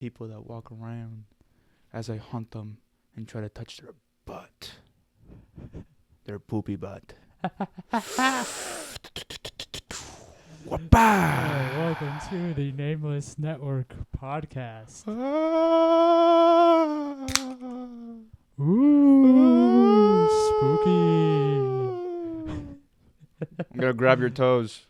people that walk around as I hunt them and try to touch their butt. Their poopy butt. Hey, welcome to the Nameless Network podcast. Ooh, spooky. I'm gonna grab your toes.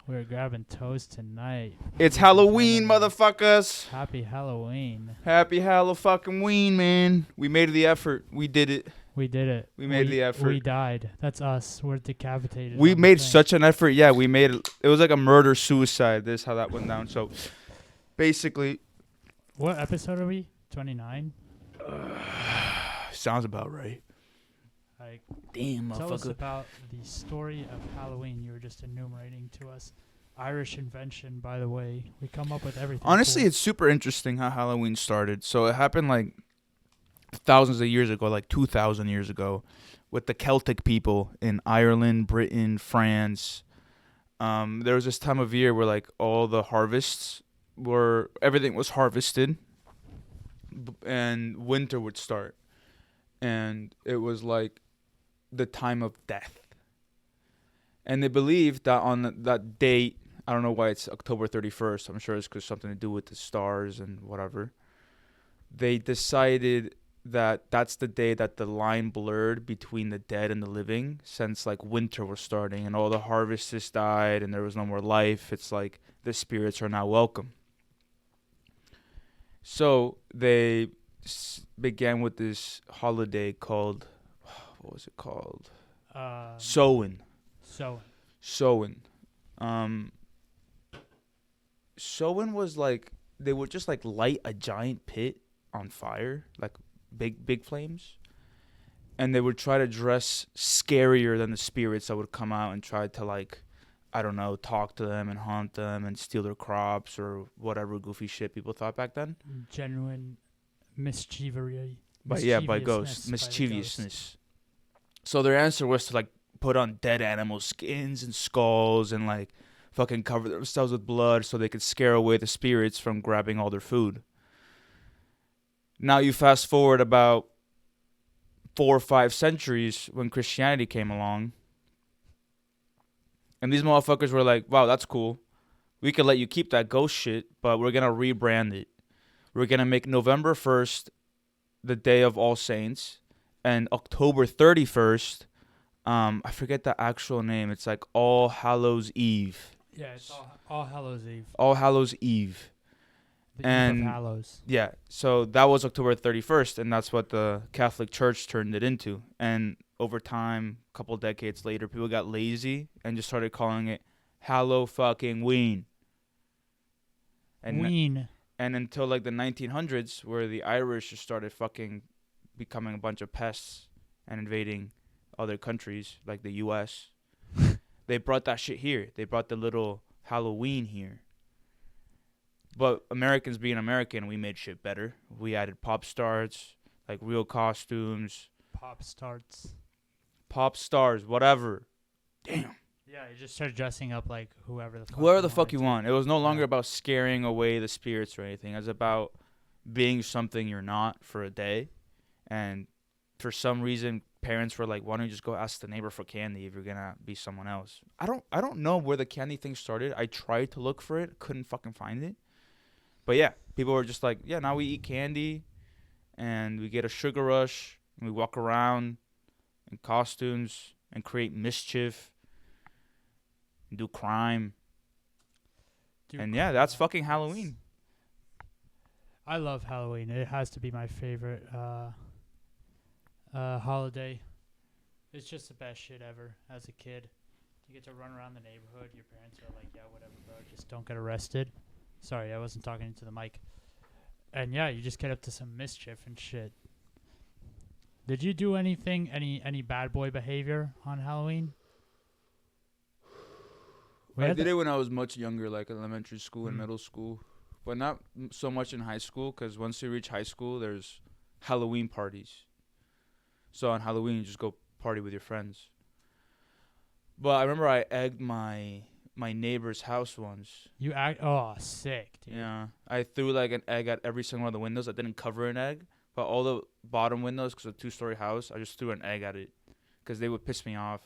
We're grabbing toes tonight. It's ladies and Hallo-Ween, gentlemen. motherfuckers. Happy Halloween. Happy Hallo-fucking-Ween, man. We made the effort. We did it. We did it. We made the effort. We died. That's us. We're decapitated. We on the made thing. such an effort. Yeah, we made it. It was like a murder-suicide. This is how that went down. So, basically, What episode are we? 29? sounds about right. Like, Damn, tell us motherfucker. about the story of Halloween you were just enumerating to us. Irish invention, by the way. We come up with everything. Honestly, cool. it's super interesting how Halloween started. So it happened like thousands of years ago, like 2,000 years ago, with the Celtic people in Ireland, Britain, France. There was this time of year where like all the harvests everything was harvested, and winter would start, and it was like the time of death. And they believed that on that date, I don't know why it's October 31st. I'm sure it's because something to do with the stars and whatever. They decided that that's the day that the line blurred between the dead and the living, since like winter was starting and all the harvests died and there was no more life. It's like the spirits are now welcome. So they began with this holiday called, what was it called? Samhain. Samhain. Samhain was like, they would just like light a giant pit on fire, like big flames, and they would try to dress scarier than the spirits that would come out and try to, like, I don't know, talk to them and haunt them and steal their crops or whatever goofy shit people thought back then. Genuine mischievery. By ghosts, mischievousness. So their answer was to like put on dead animal skins and skulls and like fucking cover themselves with blood so they could scare away the spirits from grabbing all their food. Now you fast forward about 4 or 5 centuries when Christianity came along, and these motherfuckers were like, wow, that's cool. We could let you keep that ghost shit, but we're going to rebrand it. We're going to make November 1st the Day of All Saints, and October 31st, I forget the actual name. It's like All Hallows Eve. Yeah, it's All Hallows Eve. All Hallows Eve. The And Eve of Hallows. yeah, so that was October 31st, and that's what the Catholic Church turned it into. And over time, a couple decades later, people got lazy and just started calling it Hallo-fucking-Ween. Ween. And until like the 1900s, where the Irish just started fucking becoming a bunch of pests and invading other countries like the U.S., they brought that shit here. They brought the little Hallo-Ween here. But Americans being American, we made shit better. We added pop stars, like real costumes. Pop starts. Pop stars, whatever. Damn. Yeah, you just start dressing up like whoever the fuck You want. It was no longer Yeah. about scaring away the spirits or anything. It was about being something you're not for a day. And for some reason, parents were like, why don't you just go ask the neighbor for candy if you're going to be someone else? I don't know where the candy thing started. I tried to look for it. Couldn't fucking find it. But yeah, people were just like, yeah, now we eat candy and we get a sugar rush and we walk around in costumes and create mischief and do crime. Yeah, that's fucking Halloween. I love Halloween. It has to be my favorite holiday. It's just the best shit ever as a kid. You get to run around the neighborhood. Your parents are like, yeah, whatever, bro. Just don't get arrested. Sorry, I wasn't talking into the mic. And yeah, you just get up to some mischief and shit. Did you do anything, any bad boy behavior on Halloween? I did it when I was much younger, like elementary school and middle school. But not so much in high school, because once you reach high school, there's Halloween parties. So on Halloween, you just go party with your friends. But I remember I egged my neighbor's house once. You act sick, dude. Yeah. I threw like an egg at every single one of the windows. I didn't cover an egg, but all the bottom windows, because it's a 2-story house, I just threw an egg at it, because they would piss me off.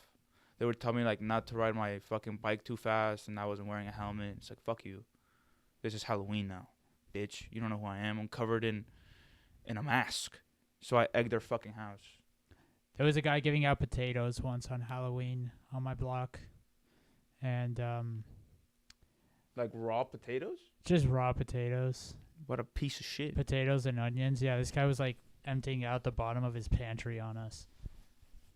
They would tell me like not to ride my fucking bike too fast, and I wasn't wearing a helmet. It's like, fuck you. This is Halloween now, bitch. You don't know who I am. I'm covered in a mask. So I egged their fucking house. There was a guy giving out potatoes once on Halloween on my block, and Like raw potatoes? just raw potatoes, What a piece of shit. potatoes and onions. Yeah, this guy was like emptying out the bottom of his pantry on us,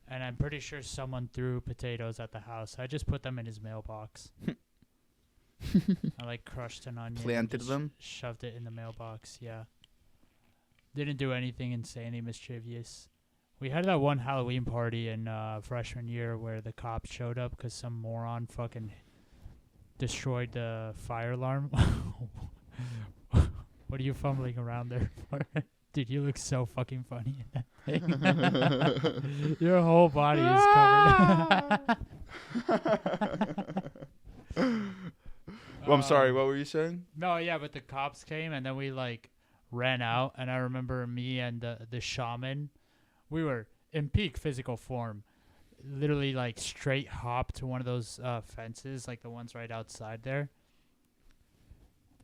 and I'm pretty sure someone threw potatoes at the house. I just put them in his mailbox. I like crushed an onion, and Planted just them? shoved it in the mailbox. Yeah, didn't do anything insanely mischievous. We had that one Halloween party in freshman year where the cops showed up because some moron fucking destroyed the fire alarm. What are you fumbling around there for? Dude, you look so fucking funny in that thing. Your whole body is covered. Well, I'm sorry. What were you saying? No, yeah, but the cops came and then we like ran out, and I remember me and the shaman, we were in peak physical form. Literally like straight hop to one of those fences, like the ones right outside there.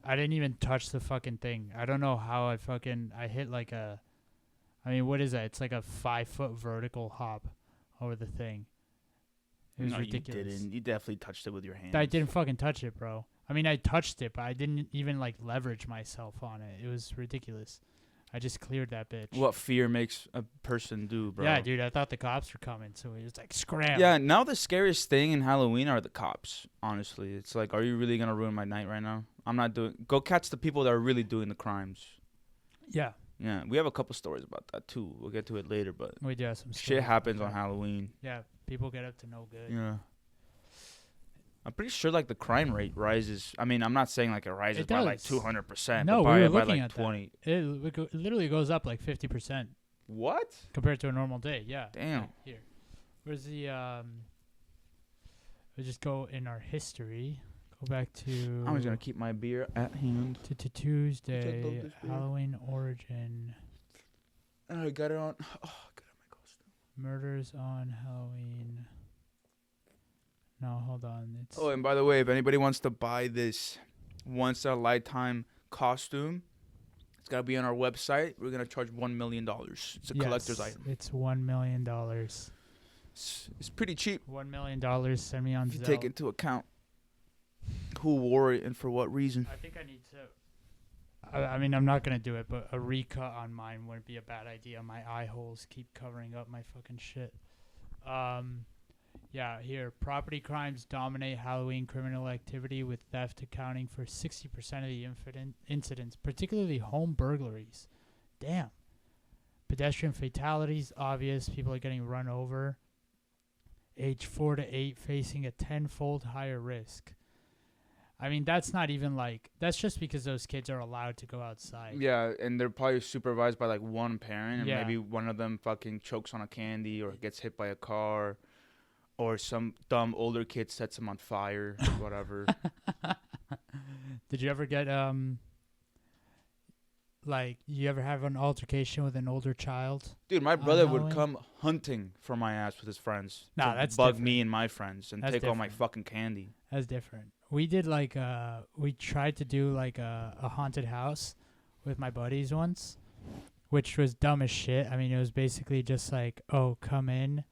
I didn't even touch the fucking thing. I don't know how I hit like what is that? It's like a 5-foot vertical hop over the thing. It was No, ridiculous. you didn't. You definitely touched it with your hands. I didn't fucking touch it, bro. I mean, I touched it, but I didn't even like leverage myself on it. It was ridiculous. I just cleared that bitch. What fear makes a person do, bro? Yeah, dude, I thought the cops were coming, so it was like scram. Yeah, now the scariest thing in Halloween are the cops, honestly. It's like, are you really going to ruin my night right now? I'm not doing... Go catch the people that are really doing the crimes. Yeah. Yeah, we have a couple stories about that, too. We'll get to it later, but We do have some shit stories happens about on that. Halloween. Yeah, people get up to no good. Yeah. I'm pretty sure, like, the crime rate rises. I mean, I'm not saying, like, it rises It by, like, does. 200%. No, but we by, were by looking like, at that. 20. It literally goes up like 50% What? compared to a normal day. Yeah. Damn. Like, here. Where's the we'll just go in our history. Go back to I'm just going to keep my beer at hand. to Tuesday, this beer. Halloween origin, I got it on. Oh, good on my costume. murders on Halloween. No, hold on. It's Oh, and by the way, if anybody wants to buy this once in a lifetime costume, it's got to be on our website. We're going to charge $1 million. It's a collector's yes, item. It's $1 million. It's pretty cheap $1 million. Send me on if you Zelle. take into account who wore it and for what reason. I think I need to. I mean, I'm not gonna do it, but a recut on mine wouldn't be a bad idea. My eye holes keep covering up my fucking shit. Yeah, here. Property crimes dominate Halloween criminal activity, with theft accounting for 60% of the incidents, particularly home burglaries. Damn. Pedestrian fatalities, obvious. People are getting run over. Age 4 to 8 facing a 10-fold higher risk. I mean, that's not even like... That's just because those kids are allowed to go outside. Yeah, and they're probably supervised by like one parent, and Yeah. maybe one of them fucking chokes on a candy or gets hit by a car, or some dumb older kid sets him on fire, or whatever. Did you ever get like you ever have an altercation with an older child? Dude, my brother would Halloween? come hunting for my ass with his friends. Nah, to that's bug different. me and my friends and That's take all my different. fucking candy. That's different. We did like we tried to do like a haunted house with my buddies once, which was dumb as shit. I mean, it was basically just like, oh, come in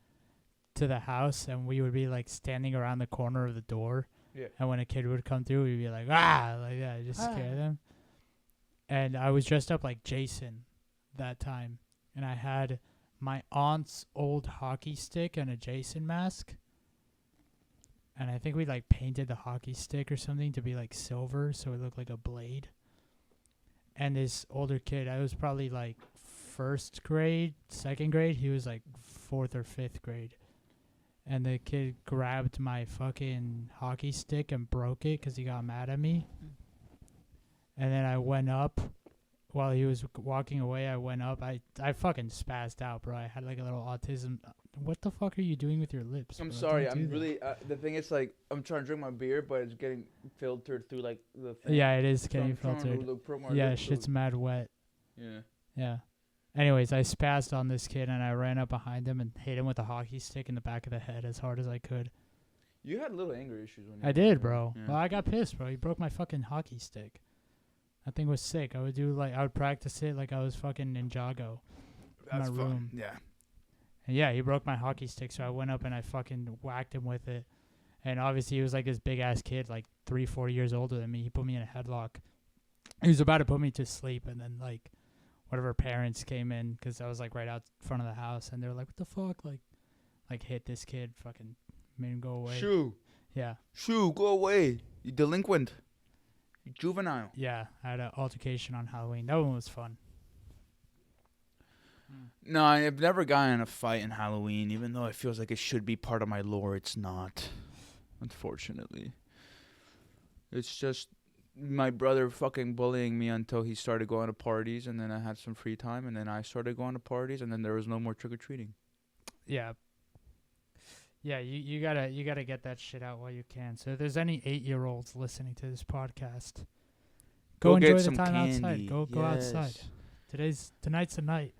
to the house, and we would be like standing around the corner of the door. Yeah. And when a kid would come through, we'd be like, ah, like that, just scare them. And I was dressed up like Jason that time, and I had my aunt's old hockey stick and a Jason mask. And I think we like painted the hockey stick or something to be like silver, so it looked like a blade. And this older kid, I was probably like first grade, second grade. He was like fourth or fifth grade. And the kid grabbed my fucking hockey stick and broke it because he got mad at me. And then I went up while he was walking away. I went up. I fucking spazzed out, bro. I had like a little What the fuck are you doing with your lips? I'm bro? sorry. Don't do I'm that. really. The thing is, like, I'm trying to drink my beer, but it's getting filtered through like the thing. Yeah, it is So getting I'm trying to filtered. look, put my Yeah, lips shit's so- mad wet. Yeah. Yeah. Anyways, I spazzed on this kid and I ran up behind him and hit him with a hockey stick in the back of the head as hard as I could. You had little anger issues when you I were did, younger. bro. Yeah. Well, I got pissed, bro. He broke my fucking hockey stick. That thing was sick. I would practice it like I was fucking Ninjago in my That's fun. room. Yeah. And yeah, he broke my hockey stick, so I went up and I fucking whacked him with it. And obviously, he was like this big ass kid, like 3-4 years older than me. He put me in a headlock. He was about to put me to sleep, and then like, whatever parents came in because I was like right out front of the house, and they were like, "What the fuck?" Like hit this kid, fucking made him go away. Shoo. Yeah, Shoo, go away. You delinquent. You juvenile. yeah. I had an altercation on Halloween. That one was fun. No, I've never gotten in a fight in Halloween, even though it feels like it should be part of my lore. It's not, unfortunately. It's just my brother fucking bullying me until he started going to parties, and then I had some free time, and then I started going to parties, and then there was no more trick-or-treating. Yeah. Yeah, you gotta get that shit out while you can. So if there's any 8-year-olds listening to this podcast, go get enjoy the some time candy. outside. Go outside. Tonight's the night.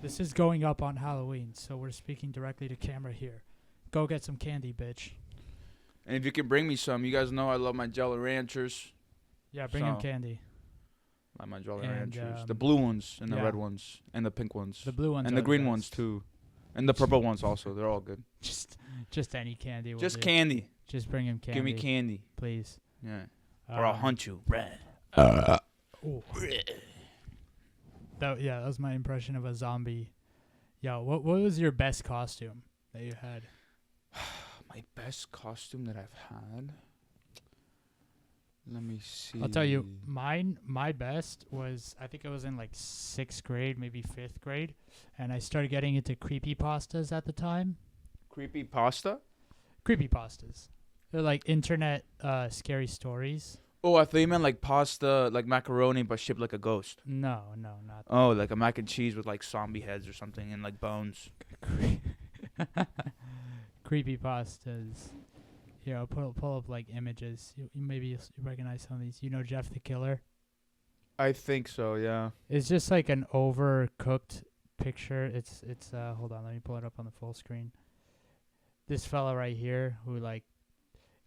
This is going up on Halloween, so we're speaking directly to camera here. Go get some candy, bitch. And if you can bring me some, you guys know I love my Jolly Ranchers. Yeah, bring him So- candy. Like my Jolly And, Ranchers. The blue ones and the yeah. red ones and the pink ones. The blue ones and are the green best. ones too. And the purple ones also. They're all good. Just any candy. Will Just do. candy. Just bring him candy. Give me candy. please. Yeah. Or I'll hunt you. Red. Ooh. That was my impression of a zombie. Yo, what was your best costume that you had? My best costume that I've had? Let me see. I'll tell you, my best was, I think it was in like 6th grade, maybe 5th grade, and I started getting into creepypastas at the time. Creepy pasta? Creepypastas. They're like internet scary stories. Oh, I thought you meant like pasta, like macaroni, but shaped like a ghost. No, not Oh, like a mac and cheese with like zombie heads or something and like bones. Creepypastas. Here, I'll pull up like images. Maybe you recognize some of these. You know Jeff the Killer? I think so, yeah. It's just like an overcooked picture. It's hold on, let me pull it up on the full screen. This fella right here who like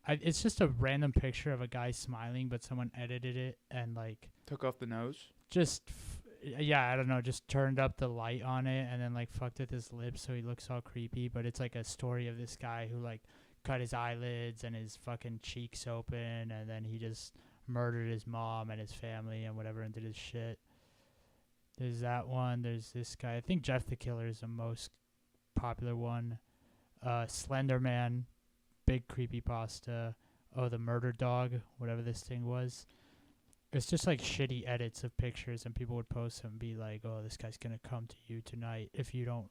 it's just a random picture of a guy smiling, but someone edited it and like Took off the nose. I don't know, just turned up the light on it and then like fucked with his lips so he looks all creepy, but it's like a story of this guy who like cut his eyelids and his fucking cheeks open, and then he just murdered his mom and his family and whatever and did his shit. There's that one. There's this guy. I think Jeff the Killer is the most popular one. Slender Man, big creepypasta. Oh, the murder dog, whatever this thing was. It's just like shitty edits of pictures, and people would post them and be like, "Oh, this guy's gonna come to you tonight. If you don't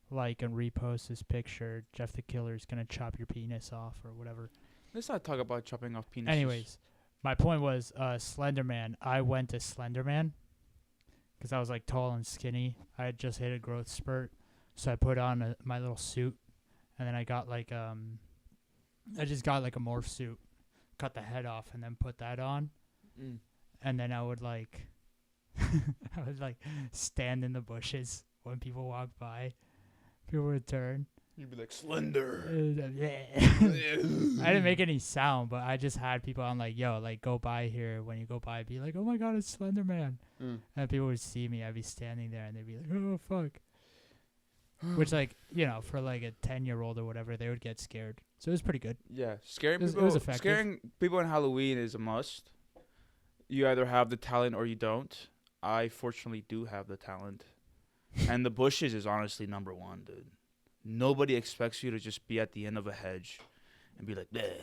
like and repost this picture, Jeff the Killer is gonna chop your penis off or whatever." Let's not talk about chopping off penises. Anyways, my point was Slender Man. I went to Slender Man because I was like tall and skinny. I had just hit a growth spurt, so I put on my little suit, and then I got like I just got like a morph suit, cut the head off, and then put that on, and then I would like stand in the bushes when people walked by. People would turn. You'd be like, Slender. I didn't make any sound, but I just had people on like, yo, like go by here. When you go by, be like, oh my god, it's Slender Man. And people would see me. I'd be standing there, and they'd be like, oh fuck. Which like, you know, for like a 10-year-old or whatever, they would get scared. So it was pretty good. Yeah, scaring It people. was effective. Scaring people in Halloween is a must. You either have the talent or you don't. I fortunately do have the talent, and the bushes is honestly number one, dude. Nobody expects you to just be at the end of a hedge and be like, bleh.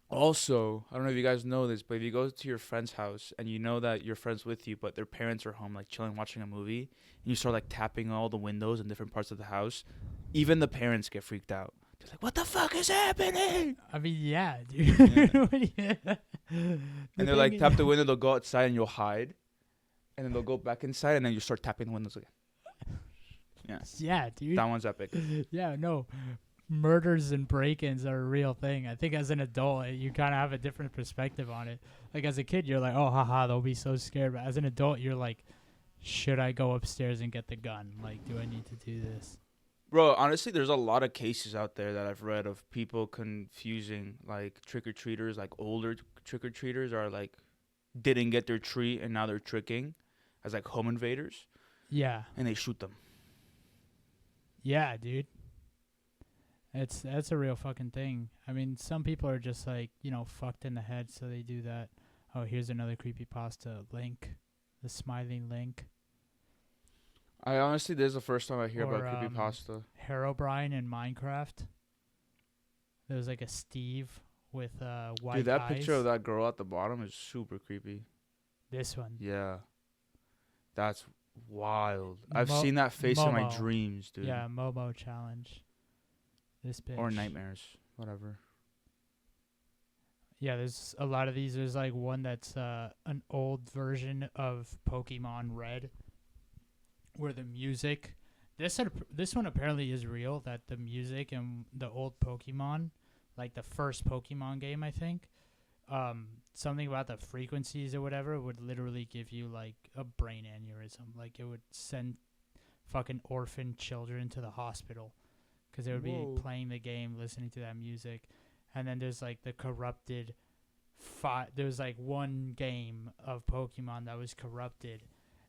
Also, I don't know if you guys know this, but if you go to your friend's house and you know that your friend's with you, but their parents are home, like chilling, watching a movie, and you start like tapping all the windows in different parts of the house, even the parents get freaked out. They're like, what the fuck is happening? I mean, yeah, dude. And they're like, tap the window, they'll go outside and you'll hide. And then they'll go back inside and then you start tapping the windows again. Yeah. Yeah, dude. That one's epic. Yeah, no. Murders and break-ins are a real thing. I think as an adult, you kind of have a different perspective on it. Like as a kid, you're like, oh, haha, they'll be so scared. But as an adult, you're like, should I go upstairs and get the gun? Like, do I need to do this? Bro, honestly, there's a lot of cases out there that I've read of people confusing like trick-or-treaters, like older trick-or-treaters are like didn't get their treat and now they're tricking as like home invaders Yeah. and they shoot them. Yeah, dude. That's a real fucking thing. I mean, some people are just like, fucked in the head, so they do that. Oh, here's another creepypasta link. The smiling link. I honestly, this is the first time I hear about Or, creepypasta. Herobrine in Minecraft. There was like a Steve with white Dude, that eyes. picture of that girl at the bottom is super creepy. This one. Yeah. That's wild. I've Mo- seen that face in my Momo. dreams, dude. Yeah, Momo challenge. This bitch. Or nightmares. Whatever. Yeah, there's a lot of these. There's like one that's an old version of Pokemon Red, where the music. This one apparently is real. That the music and the old Pokemon, like the first Pokemon game, I think, something about the frequencies or whatever would literally give you like a brain aneurysm. Like it would send fucking orphan children to the hospital because they would Whoa. be playing the game, listening to that music. And then there's like the corrupted. There's like one game of Pokemon that was corrupted,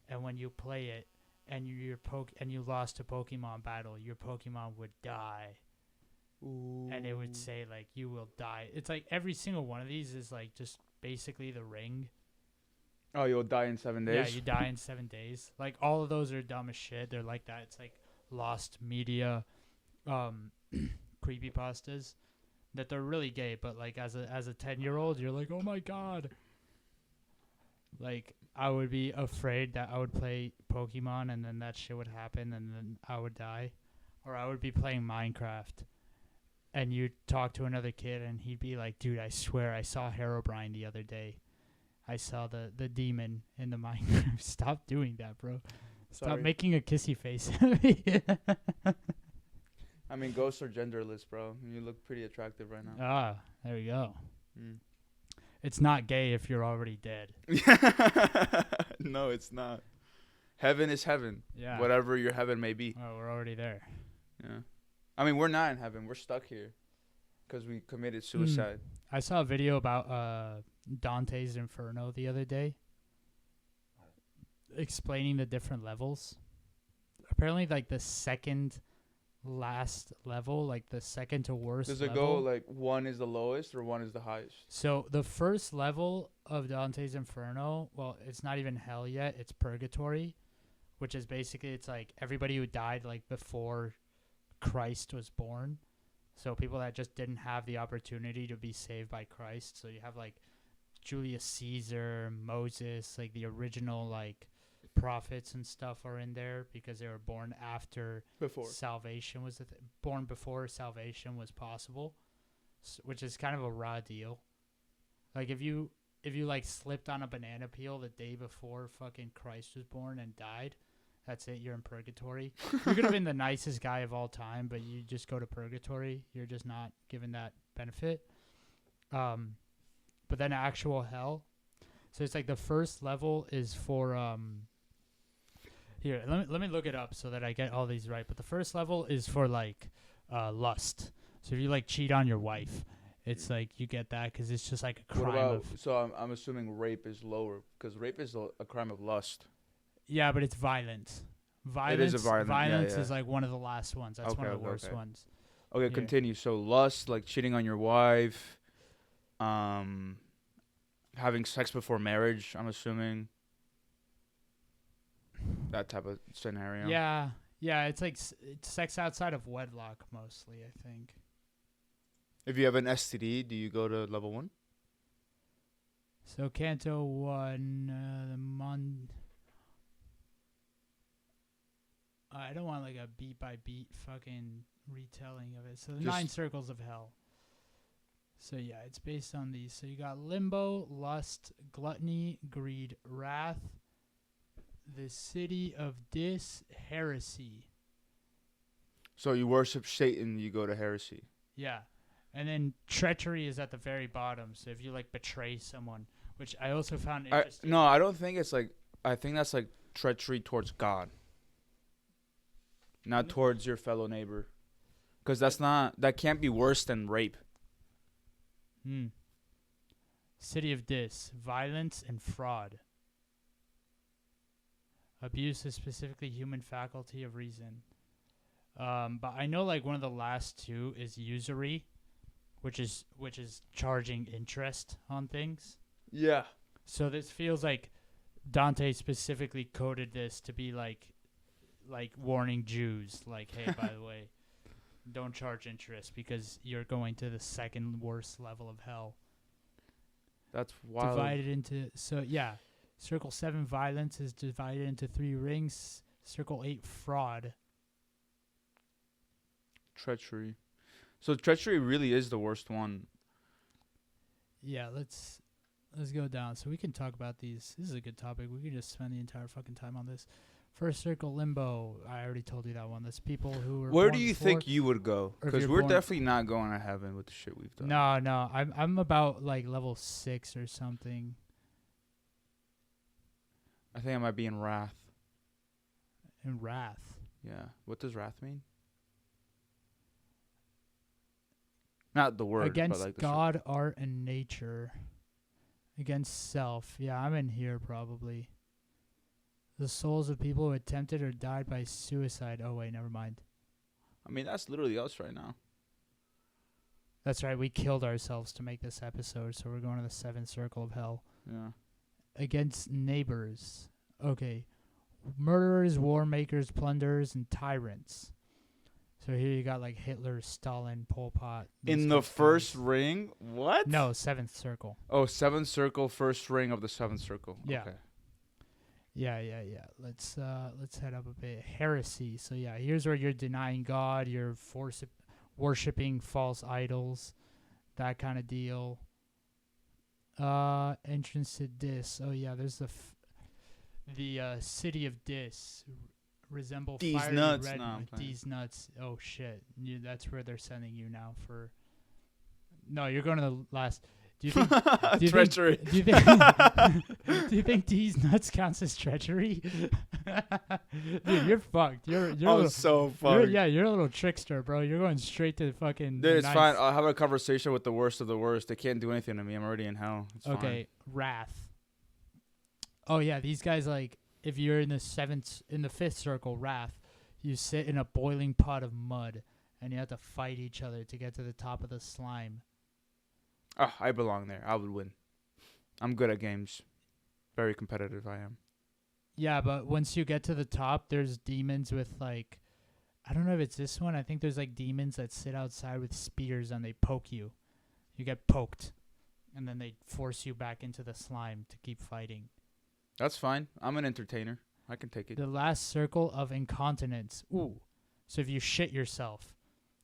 and when you play it, and you lost a Pokemon battle, your Pokemon would die. Ooh. And it would say like you will die. It's like every single one of these is like just basically the ring. Oh, you'll die in 7 days? Yeah, you die in 7 days. Like all of those are dumb as shit. They're like that. It's like lost media creepypastas that they're really gay, but like as a 10-year-old, you're like, "Oh my god." Like I would be afraid that I would play Pokemon and then that shit would happen and then I would die. Or I would be playing Minecraft and you'd talk to another kid and he'd be like, "Dude, I swear I saw Herobrine the other day. I saw the demon in the Minecraft." Stop doing that, bro. Stop Sorry. making a kissy face at me. I mean, ghosts are genderless, bro. You look pretty attractive right now. Ah, there we go. Mm. It's not gay if you're already dead. No, it's not. Heaven is heaven. Yeah. Whatever your heaven may be. Oh, we're already there. Yeah. I mean, we're not in heaven. We're stuck here because we committed suicide. I saw a video about Dante's Inferno the other day, explaining the different levels. Apparently, like the second last level, like the second to worst Does it level. go like one is the lowest or one is the highest? So the first level of Dante's Inferno, well, it's not even hell yet. It's purgatory, which is basically it's like everybody who died like before Christ was born. So people that just didn't have the opportunity to be saved by Christ. So you have like Julius Caesar, Moses, like the original like prophets and stuff are in there because they were born after Before. salvation was born before salvation was possible, which is kind of a raw deal. Like if you like slipped on a banana peel the day before fucking Christ was born and died, that's it. You're in purgatory. You could have been the nicest guy of all time, but you just go to purgatory. You're just not given that benefit. But then actual hell. So it's like the first level is for here, let me look it up so that I get all these right. But the first level is for like lust. So if you like cheat on your wife, it's like you get that because it's just like a crime. What about? Of, So I'm assuming rape is lower because rape is a crime of lust. yeah, but it's violence. It is a violent. Violence yeah. is like one of the last ones. That's one of the worst ones. Okay, Yeah. continue. So lust, like cheating on your wife, having sex before marriage. I'm assuming that type of scenario. Yeah. It's like it's sex outside of wedlock mostly, I think. If you have an STD, do you go to level 1? So Canto 1, I don't want like a beat by beat fucking retelling of it. So the 9 circles of hell. So yeah, it's based on these. So you got limbo, lust, gluttony, greed, wrath, the city of dis, heresy. So you worship Satan, you go to heresy. Yeah. And then treachery is at the very bottom. So if you like betray someone, which I also found interesting. No, I don't think it's like. I think that's like treachery towards God, not towards your fellow neighbor, because that can't be worse than rape. City of Dis, violence and fraud. Abuse is specifically human faculty of reason. But I know like one of the last two is usury, which is charging interest on things. Yeah. So this feels like Dante specifically coded this to be like warning Jews, like, hey, by the way, don't charge interest because you're going to the second worst level of hell. That's wild. Divided into Circle 7 violence is divided into 3 rings. Circle 8 fraud. Treachery. So treachery really is the worst one. Yeah, let's go down so we can talk about these. This is a good topic. We can just spend the entire fucking time on this. First circle, limbo. I already told you that one. That's people who are. Where do you think you would go? Because we're born- definitely not going to heaven with the shit we've done. No. I'm about like level 6 or something. I think I might be in wrath. In wrath. Yeah. What does wrath mean? Not the word. Against but like the God, art, and nature. Against self. Yeah, I'm in here probably. The souls of people who attempted or died by suicide. Oh, wait, never mind. I mean, that's literally us right now. That's right. We killed ourselves to make this episode, so we're going to the 7th circle of hell. Yeah. Against neighbors. Okay. Murderers, war makers, plunderers, and tyrants. So here you got like Hitler, Stalin, Pol Pot. In the first ring? What? No, 7th circle. Oh, 7th circle, first ring of the 7th circle. Yeah. Okay. Yeah. Let's head up a bit. Heresy. So yeah, here's where you're denying God, you're worshiping false idols, that kind of deal. Entrance to Dis. Oh yeah, there's the city of Dis. Resemble These fiery nuts. red. No, I'm playing. These nuts. Oh shit. That's where they're sending you now for. No, you're going to the last. Do you think treachery? Do you think these nuts counts as treachery? Dude, you're fucked. You're so fucked. You're a little trickster, bro. You're going straight to fucking. Dude, it's fine. I'll have a conversation with the worst of the worst. They can't do anything to me. I'm already in hell. It's okay, wrath. Oh yeah, these guys like if you're in the 5th circle, wrath, you sit in a boiling pot of mud and you have to fight each other to get to the top of the slime. Oh, I belong there. I would win. I'm good at games. Very competitive I am. Yeah, but once you get to the top, there's demons with like, I don't know if it's this one. I think there's like demons that sit outside with spears and they poke you. You get poked. And then they force you back into the slime to keep fighting. That's fine. I'm an entertainer. I can take it. The last circle of incontinence. Ooh. So if you shit yourself,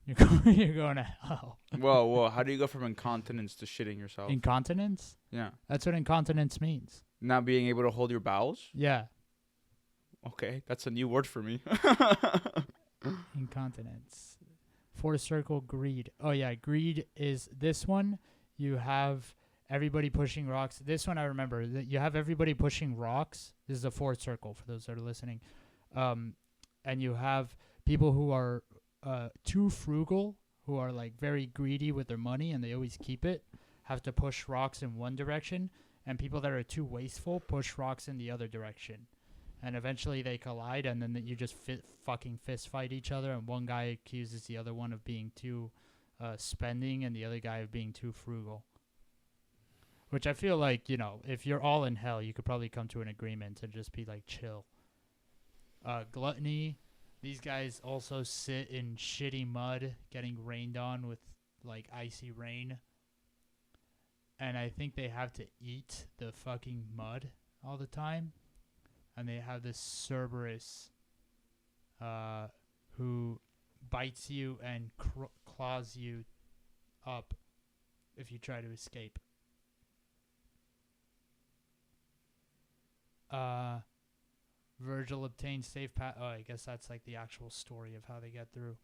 you're going to hell. Whoa. How do you go from incontinence to shitting yourself? Incontinence? Yeah. That's what incontinence means. Not being able to hold your bowels? Yeah. Okay. That's a new word for me. Incontinence. 4th circle, greed. Oh, yeah. Greed is this one. You have everybody pushing rocks. This one I remember. You have everybody pushing rocks. This is the 4th circle for those that are listening. And you have people who are too frugal, who are like very greedy with their money and they always keep it, have to push rocks in one direction. And people that are too wasteful push rocks in the other direction. And eventually they collide and then you just fucking fist fight each other. And one guy accuses the other one of being too spending and the other guy of being too frugal. Which I feel like, you know, if you're all in hell, you could probably come to an agreement and just be like chill. Gluttony. These guys also sit in shitty mud getting rained on with like icy rain. And I think they have to eat the fucking mud all the time. And they have this Cerberus who bites you and claws you up if you try to escape. Virgil obtains safe path. Oh, I guess that's like the actual story of how they get through.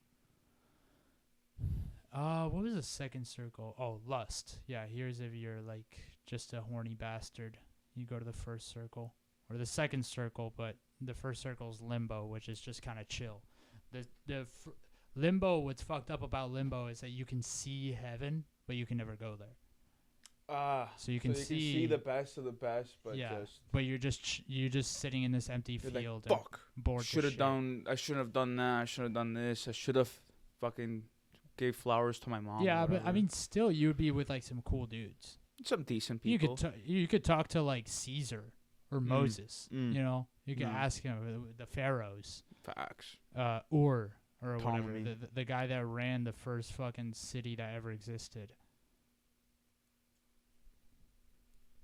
What was the second circle? Oh, lust. Yeah, here's if you're like just a horny bastard. You go to the first circle or the second circle, but the first circle is limbo, which is just kind of chill. Limbo. What's fucked up about limbo is that you can see heaven, but you can never go there. So you can see the best of the best, but but you're just sitting in this empty field. Like, fuck. Bored. I shouldn't have done that. I should have done this. I should have fucking gave flowers to my mom. Yeah, but I mean, still, you would be with like some cool dudes. Some decent people. You could talk to like Caesar or Moses. You know, you could ask him the pharaohs. Facts. Or whatever, the guy that ran the first fucking city that ever existed.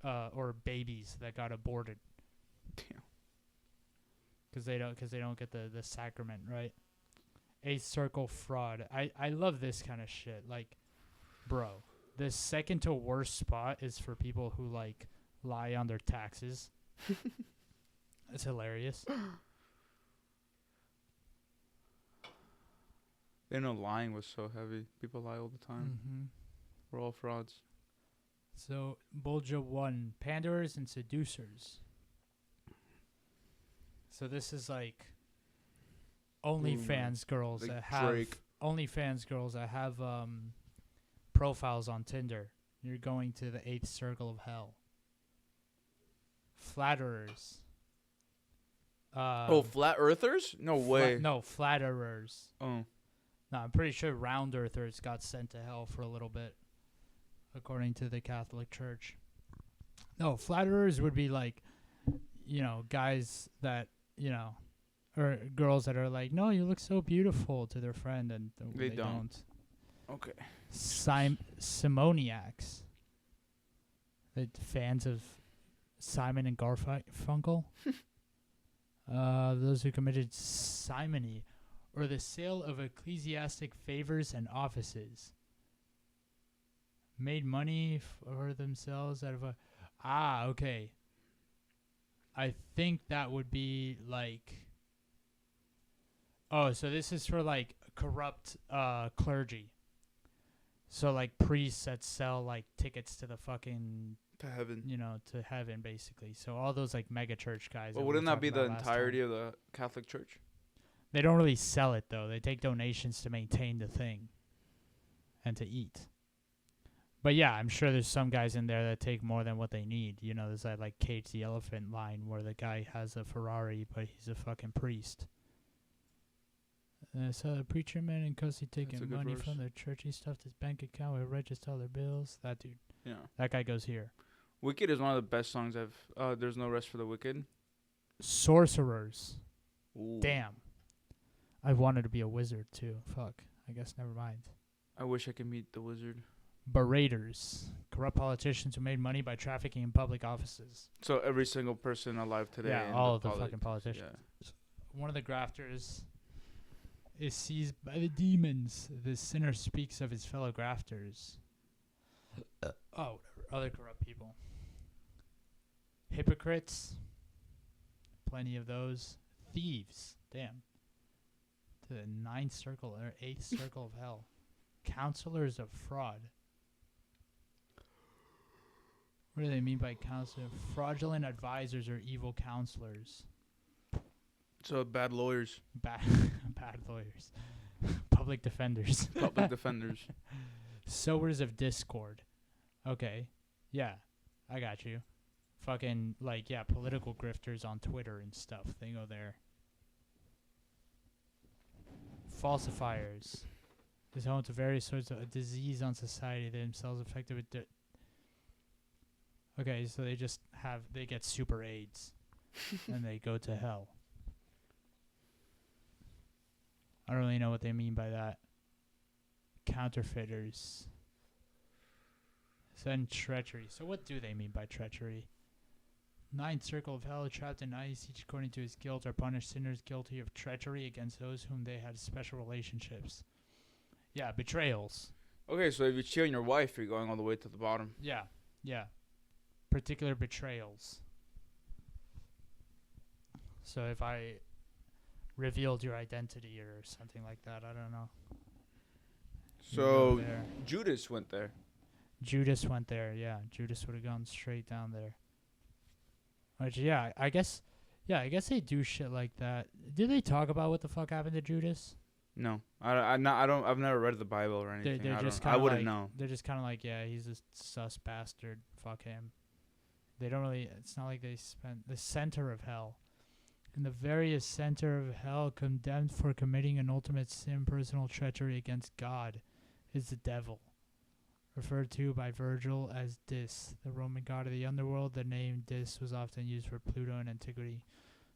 Or babies that got aborted. Damn. Because they don't get the sacrament, right? Eighth circle fraud. I love this kind of shit. Like, bro, the second to worst spot is for people who like lie on their taxes. It's hilarious. They know lying was so heavy. People lie all the time. Mm-hmm. We're all frauds. So, Bolja 1, panderers and seducers. So this is like OnlyFans girls like that have Drake. OnlyFans girls that have profiles on Tinder. You're going to the 8th circle of hell. Flatterers. Flat earthers? No way. No, flatterers. Oh. No, I'm pretty sure round earthers got sent to hell for a little bit, according to the Catholic Church. No, flatterers would be like, you know, guys that, you know, or girls that are like, no, you look so beautiful to their friend, and they don't. Okay. Simoniacs. The fans of Simon and Garfunkel. Those who committed simony, or the sale of ecclesiastic favors and offices. Made money for themselves out of a... okay. I think that would be like... Oh, so this is for like corrupt clergy. So like priests that sell like tickets to the fucking... To heaven. You know, to heaven basically. So all those like mega church guys. But wouldn't that be the entirety of the Catholic Church? They don't really sell it though. They take donations to maintain the thing and to eat. But yeah, I'm sure there's some guys in there that take more than what they need. You know, there's that like Cage the Elephant line where the guy has a Ferrari, but he's a fucking priest. So the preacher man and Cosi taking money from their church. He stuffed his bank account with register all their bills. That dude. Yeah. That guy goes here. Wicked is one of the best songs I've... There's No Rest for the Wicked. Sorcerers. Ooh. Damn. I wanted to be a wizard too. Fuck. I guess never mind. I wish I could meet the wizard. Beraters. Corrupt politicians who made money by trafficking in public offices. So every single person alive today. Yeah, all of the fucking politicians. Yeah. One of the grafters is seized by the demons. The sinner speaks of his fellow grafters. Whatever. Other corrupt people. Hypocrites. Plenty of those. Thieves. Damn. To the 9th circle or 8th circle of hell. Counselors of fraud. What do they mean by counselor? Fraudulent advisors or evil counselors. So bad lawyers. Bad lawyers. Public defenders. Public defenders. Sowers of discord. Okay. Yeah. I got you. Fucking, like, yeah, political grifters on Twitter and stuff. They go there. Falsifiers. Is home to various sorts of disease on society. They themselves affected with... Okay, so they get super AIDS. And they go to hell. I don't really know what they mean by that. Counterfeiters. Then treachery. So what do they mean by treachery? 9th circle of hell, trapped in ice, each according to his guilt, are punished sinners guilty of treachery against those whom they had special relationships. Yeah, betrayals. Okay, so if you cheat on your wife, you're going all the way to the bottom. Yeah. Particular betrayals. So if I revealed your identity or something like that, I don't know. You would go So there. Judas went there. Judas went there. Yeah, Judas would have gone straight down there. Which, yeah, I guess they do shit like that. Did they talk about what the fuck happened to Judas? No, I don't. I've never read the Bible or anything. They're just I kind of wouldn't like know. they're just kind of like, yeah, he's a sus bastard. Fuck him. They don't really. It's not like they spent the center of hell. In the very center of hell, condemned for committing an ultimate sin, personal treachery against God, is the devil. Referred to by Virgil as Dis, the Roman god of the underworld. The name Dis was often used for Pluto in antiquity,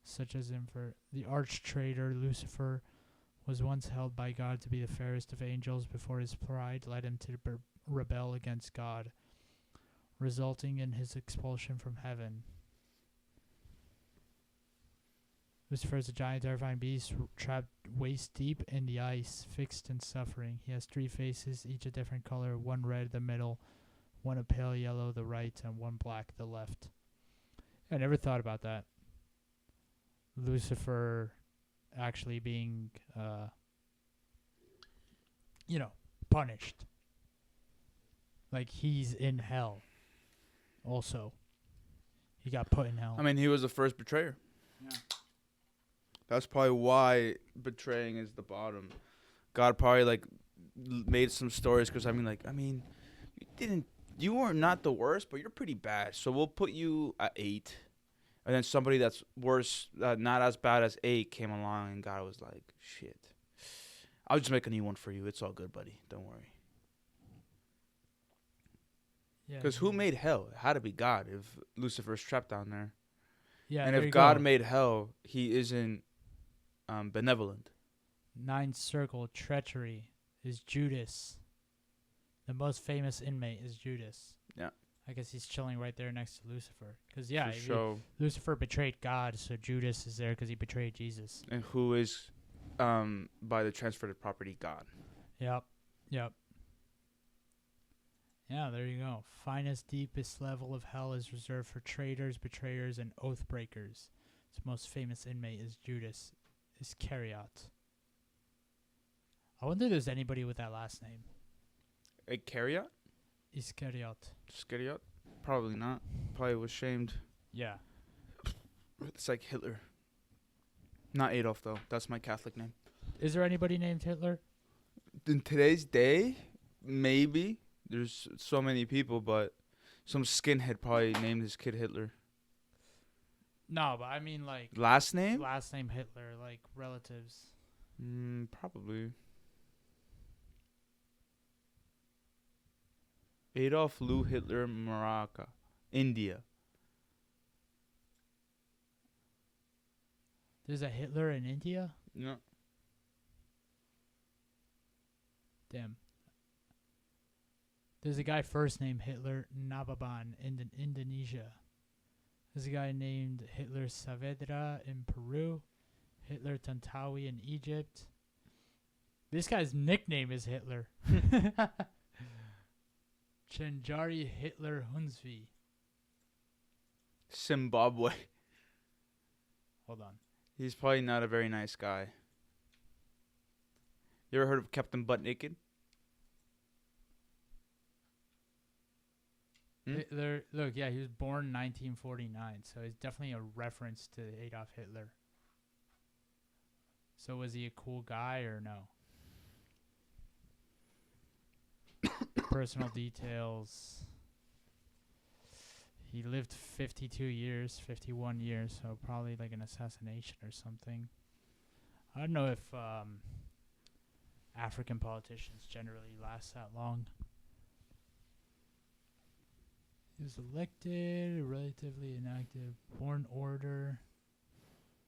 such as in for the arch-traitor Lucifer was once held by God to be the fairest of angels before his pride led him to rebel against God, resulting in his expulsion from heaven. Lucifer is a giant, terrifying beast trapped waist deep in the ice, fixed and suffering. He has 3 faces, each a different color, one red the middle, one a pale yellow the right, and one black the left. I never thought about that. Lucifer actually being, punished. Like, he's in hell. Also, he got put in hell. I mean, he was the first betrayer. Yeah. That's probably why betraying is the bottom. God probably made some stories because you were not the worst, but you're pretty bad. So we'll put you at 8, and then somebody that's worse, not as bad as 8, came along, and God was like, "Shit, I'll just make a new one for you. It's all good, buddy. Don't worry." Yeah. Because who made hell? It had to be God. If Lucifer's trapped down there, Yeah. and if God made hell, He isn't benevolent. 9th circle treachery is Judas. The most famous inmate is Judas. Yeah. I guess he's chilling right there next to Lucifer. Because, Lucifer betrayed God, so Judas is there because he betrayed Jesus. And who is, by the transferred property, God. Yep. Yeah, there you go. Finest, deepest level of hell is reserved for traitors, betrayers, and oath breakers. Its most famous inmate is Judas Iscariot. I wonder if there's anybody with that last name. Iscariot? Iscariot. Probably not. Probably was shamed. Yeah. It's like Hitler. Not Adolf, though. That's my Catholic name. Is there anybody named Hitler? In today's day, maybe. There's so many people, but some skinhead probably named his kid Hitler. No, but I mean, like... Last name? Last name Hitler, like relatives. Probably. Adolf Lou Hitler Maraca, India. There's a Hitler in India? No. Damn. There's a guy first named Hitler Nababan in Indonesia. There's a guy named Hitler Saavedra in Peru. Hitler Tantawi in Egypt. This guy's nickname is Hitler. Chenjari Hitler Hunsvi. Zimbabwe. Hold on. He's probably not a very nice guy. You ever heard of Captain Butt Naked? Hitler, look, yeah, he was born in 1949, so he's definitely a reference to Adolf Hitler. So was he a cool guy or no? Personal details. He lived 51 years, so probably like an assassination or something. I don't know if African politicians generally last that long. He was elected, relatively inactive, born order,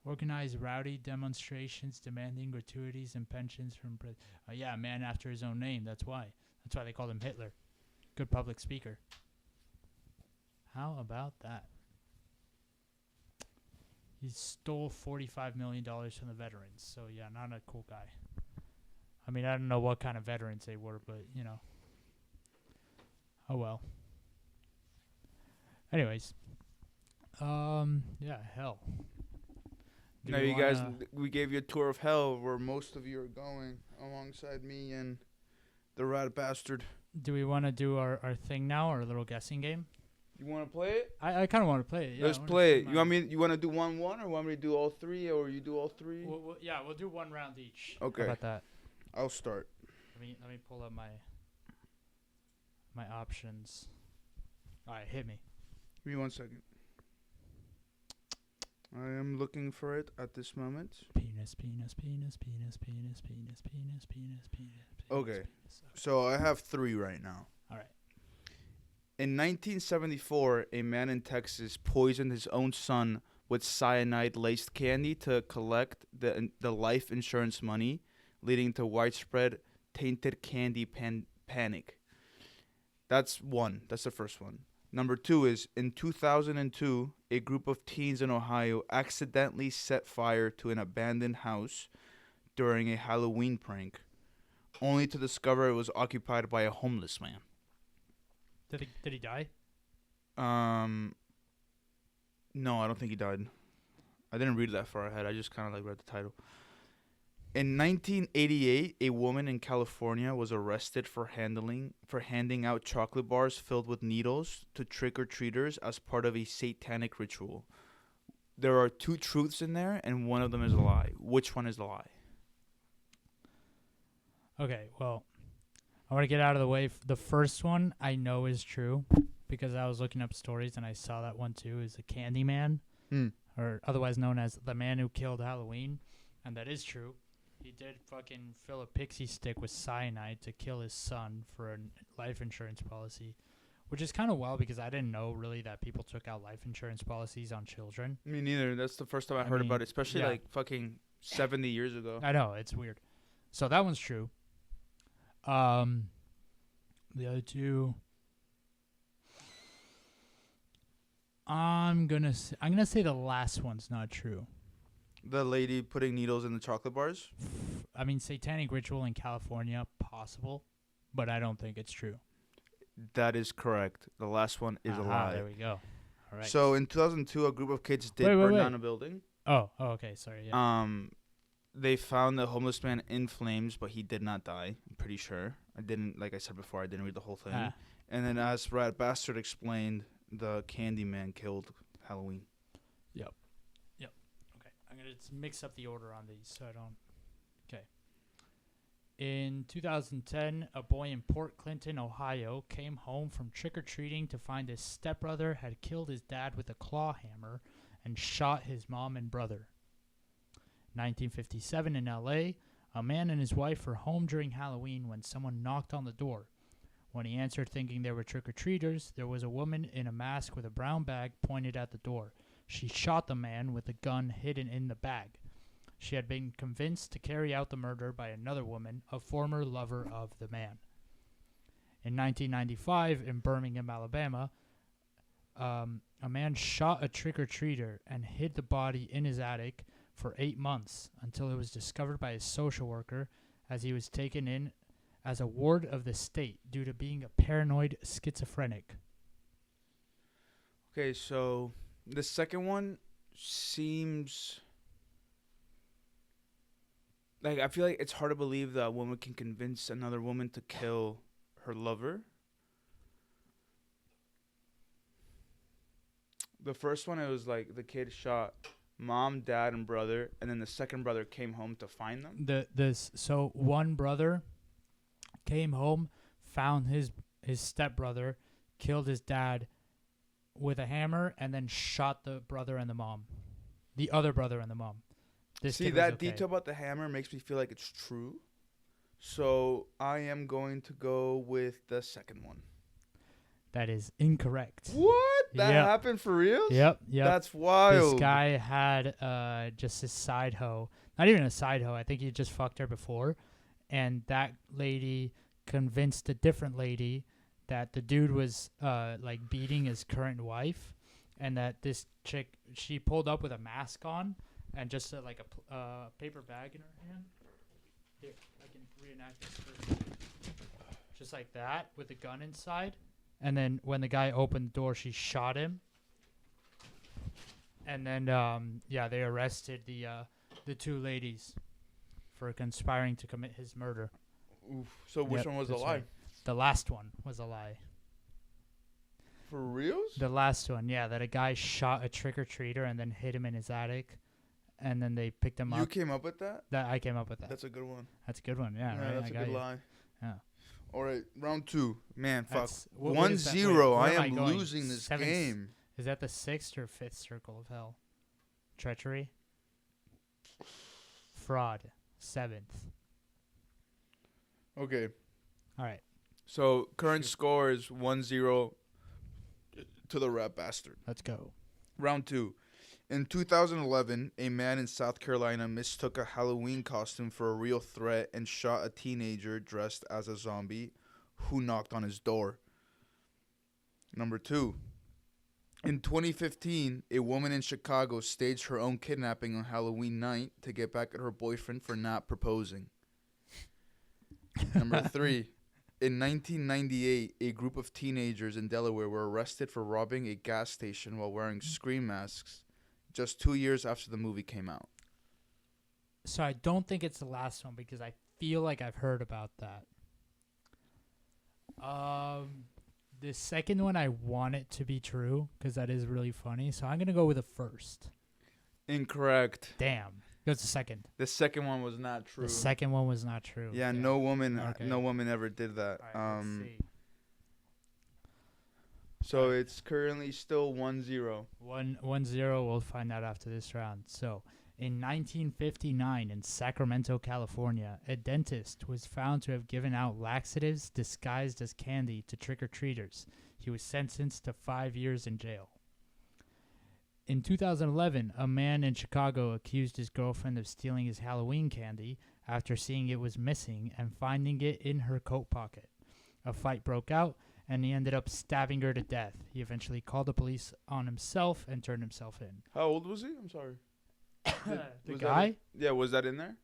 organized rowdy demonstrations demanding gratuities and pensions from... yeah, man after his own name, that's why. That's why they called him Hitler. Good public speaker. How about that? He stole $45 million from the veterans, so yeah, not a cool guy. I mean, I don't know what kind of veterans they were, but, you know. Oh, well. Anyways. Yeah, hell. Now, you guys, we gave you a tour of hell where most of you are going alongside me and The rat bastard. Do we want to do our thing now, or a little guessing game? You want to play it? I kind of want to play it. Yeah, Let's play it. You want to do 1-1, or want me to do all three, or you do all three? We'll do one round each. Okay. How about that? I'll start. Let me pull up my options. All right, hit me. Give me 1 second. I am looking for it at this moment. Penis, penis, penis, penis, penis, penis, penis, penis, penis. Okay. Penis. So I have 3 right now. All right. In 1974, a man in Texas poisoned his own son with cyanide-laced candy to collect the life insurance money, leading to widespread tainted candy panic. That's one. That's the first one. Number 2 is, in 2002, a group of teens in Ohio accidentally set fire to an abandoned house during a Halloween prank, only to discover it was occupied by a homeless man. Did he die? No, I don't think he died. I didn't read that far ahead. I just kind of read the title. In 1988, a woman in California was arrested for handing out chocolate bars filled with needles to trick-or-treaters as part of a satanic ritual. There are 2 truths in there, and one of them is a lie. Which one is the lie? Okay, well, I want to get out of the way. The first one I know is true because I was looking up stories and I saw that one too. Is the Candyman, or otherwise known as the man who killed Halloween, and that is true. He did fucking fill a pixie stick with cyanide to kill his son for a life insurance policy, which is kind of wild because I didn't know really that people took out life insurance policies on children. Me neither. That's the first time I heard about it, especially fucking 70 years ago. I know, it's weird. So that one's true. The other 2, I'm gonna say the last one's not true. The lady putting needles in the chocolate bars? I mean, satanic ritual in California, possible, but I don't think it's true. That is correct. The last one is a lie. There we go. All right. So in 2002, a group of kids did burn down a building. Oh, okay. Sorry. Yeah. They found the homeless man in flames, but he did not die. I'm pretty sure. Like I said before, I didn't read the whole thing. And then, as Rat Bastard explained, the Candyman killed Halloween. Yep. Okay. I'm gonna mix up the order on these so I don't. Okay. In 2010, a boy in Port Clinton, Ohio, came home from trick-or-treating to find his stepbrother had killed his dad with a claw hammer and shot his mom and brother. 1957 in L.A., a man and his wife were home during Halloween when someone knocked on the door. When he answered thinking they were trick-or-treaters, there was a woman in a mask with a brown bag pointed at the door. She shot the man with a gun hidden in the bag. She had been convinced to carry out the murder by another woman, a former lover of the man. In 1995, in Birmingham, Alabama, a man shot a trick-or-treater and hid the body in his attic for 8 months until it was discovered by his social worker as he was taken in as a ward of the state due to being a paranoid schizophrenic. Okay, so the second one seems like, I feel like it's hard to believe that a woman can convince another woman to kill her lover. The first one, it was like the kid shot mom, dad, and brother, and then the second brother came home to find them. So one brother came home, found his stepbrother, killed his dad with a hammer, and then shot the brother and the mom, the other brother and the mom. See, that detail about the hammer makes me feel like it's true. So I am going to go with the second one. That is incorrect. What? That happened for real? Yep. That's wild. This guy had just his side hoe. Not even a side hoe. I think he just fucked her before. And that lady convinced a different lady that the dude was beating his current wife. And that this chick, she pulled up with a mask on and just a paper bag in her hand. Here, I can reenact this first. Just like that with a gun inside. And then when the guy opened the door, she shot him. And then, they arrested the 2 ladies for conspiring to commit his murder. Oof. So which Yep, one was a that's lie? right. The last one was a lie. For reals? The last one, yeah, that a guy shot a trick-or-treater and then hid him in his attic, and then they picked him You up. came up with that? That I came up with that. That's a good one. That's a good one, yeah, right? That's I a got good you. lie. Yeah. All right, round 2. Man, fuck. What is that? Wait, 1-0. where I am I am going? losing this Seventh- game. Is that the 6th or 5th circle of hell? Treachery? Fraud. 7th. Okay. All right, So current Shoot. score is 1-0 to the rap bastard. let's go. Round 2. In 2011, a man in South Carolina mistook a Halloween costume for a real threat and shot a teenager dressed as a zombie who knocked on his door. Number 2. In 2015, a woman in Chicago staged her own kidnapping on Halloween night to get back at her boyfriend for not proposing. Number 3. In 1998, a group of teenagers in Delaware were arrested for robbing a gas station while wearing scream masks just 2 years after the movie came out. So I don't think it's the last one because I feel like I've heard about that. The second one I want it to be true because that is really funny. So I'm gonna go with the first. Incorrect. Damn, that's the second. The second one was not true. The second one was not true. Yeah, Okay. no woman Okay. ever did that. All right, let's see. So it's currently still 1-0. 1-0. We'll find out after this round. So, in 1959, in Sacramento, California, a dentist was found to have given out laxatives disguised as candy to trick-or-treaters. He was sentenced to 5 years in jail. In 2011, a man in Chicago accused his girlfriend of stealing his Halloween candy after seeing it was missing and finding it in her coat pocket. A fight broke out, and he ended up stabbing her to death. He eventually called the police on himself and turned himself in. How old was he? I'm sorry. The Was guy? Yeah, was that in there?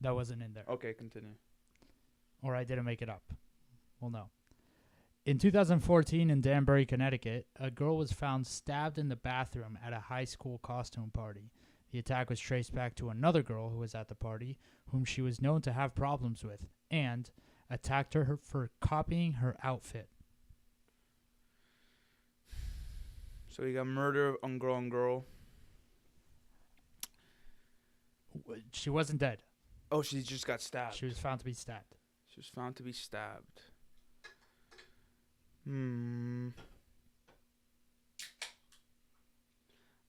That wasn't in there. Okay, continue. Or I didn't make it up. Well, no. In 2014 in Danbury, Connecticut, a girl was found stabbed in the bathroom at a high school costume party. The attack was traced back to another girl who was at the party, whom she was known to have problems with, and attacked her for copying her outfit. So you got murder on girl. She wasn't dead. Oh, she just got stabbed. She was found to be stabbed. She was found to be stabbed.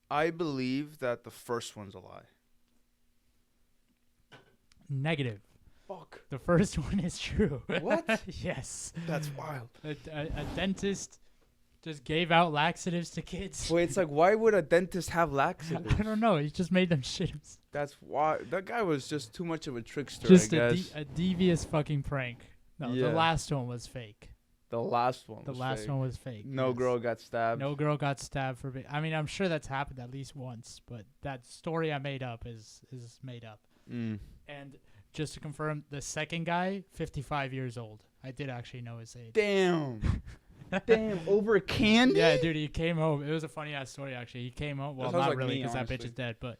I believe that the first one's a lie. Negative. Fuck. The first one is true. What? Yes. That's wild. A dentist just gave out laxatives to kids. Wait, it's like, why would a dentist have laxatives? I don't know. He just made them shit himself. That's why. That guy was just too much of a trickster, Just I guess. a devious fucking prank. No, Yeah. the last one was fake. The last one The was last fake. one was fake. No yes. girl got stabbed. No girl got stabbed for. I mean, I'm sure that's happened at least once, but that story I made up is made up. Mm. And just to confirm, the second guy, 55 years old. I did actually know his age. Damn. Damn. Over candy? Yeah, dude, he came home. It was a funny ass story actually. He came home. Well, sounds not like really, me, because that bitch honestly. is dead. But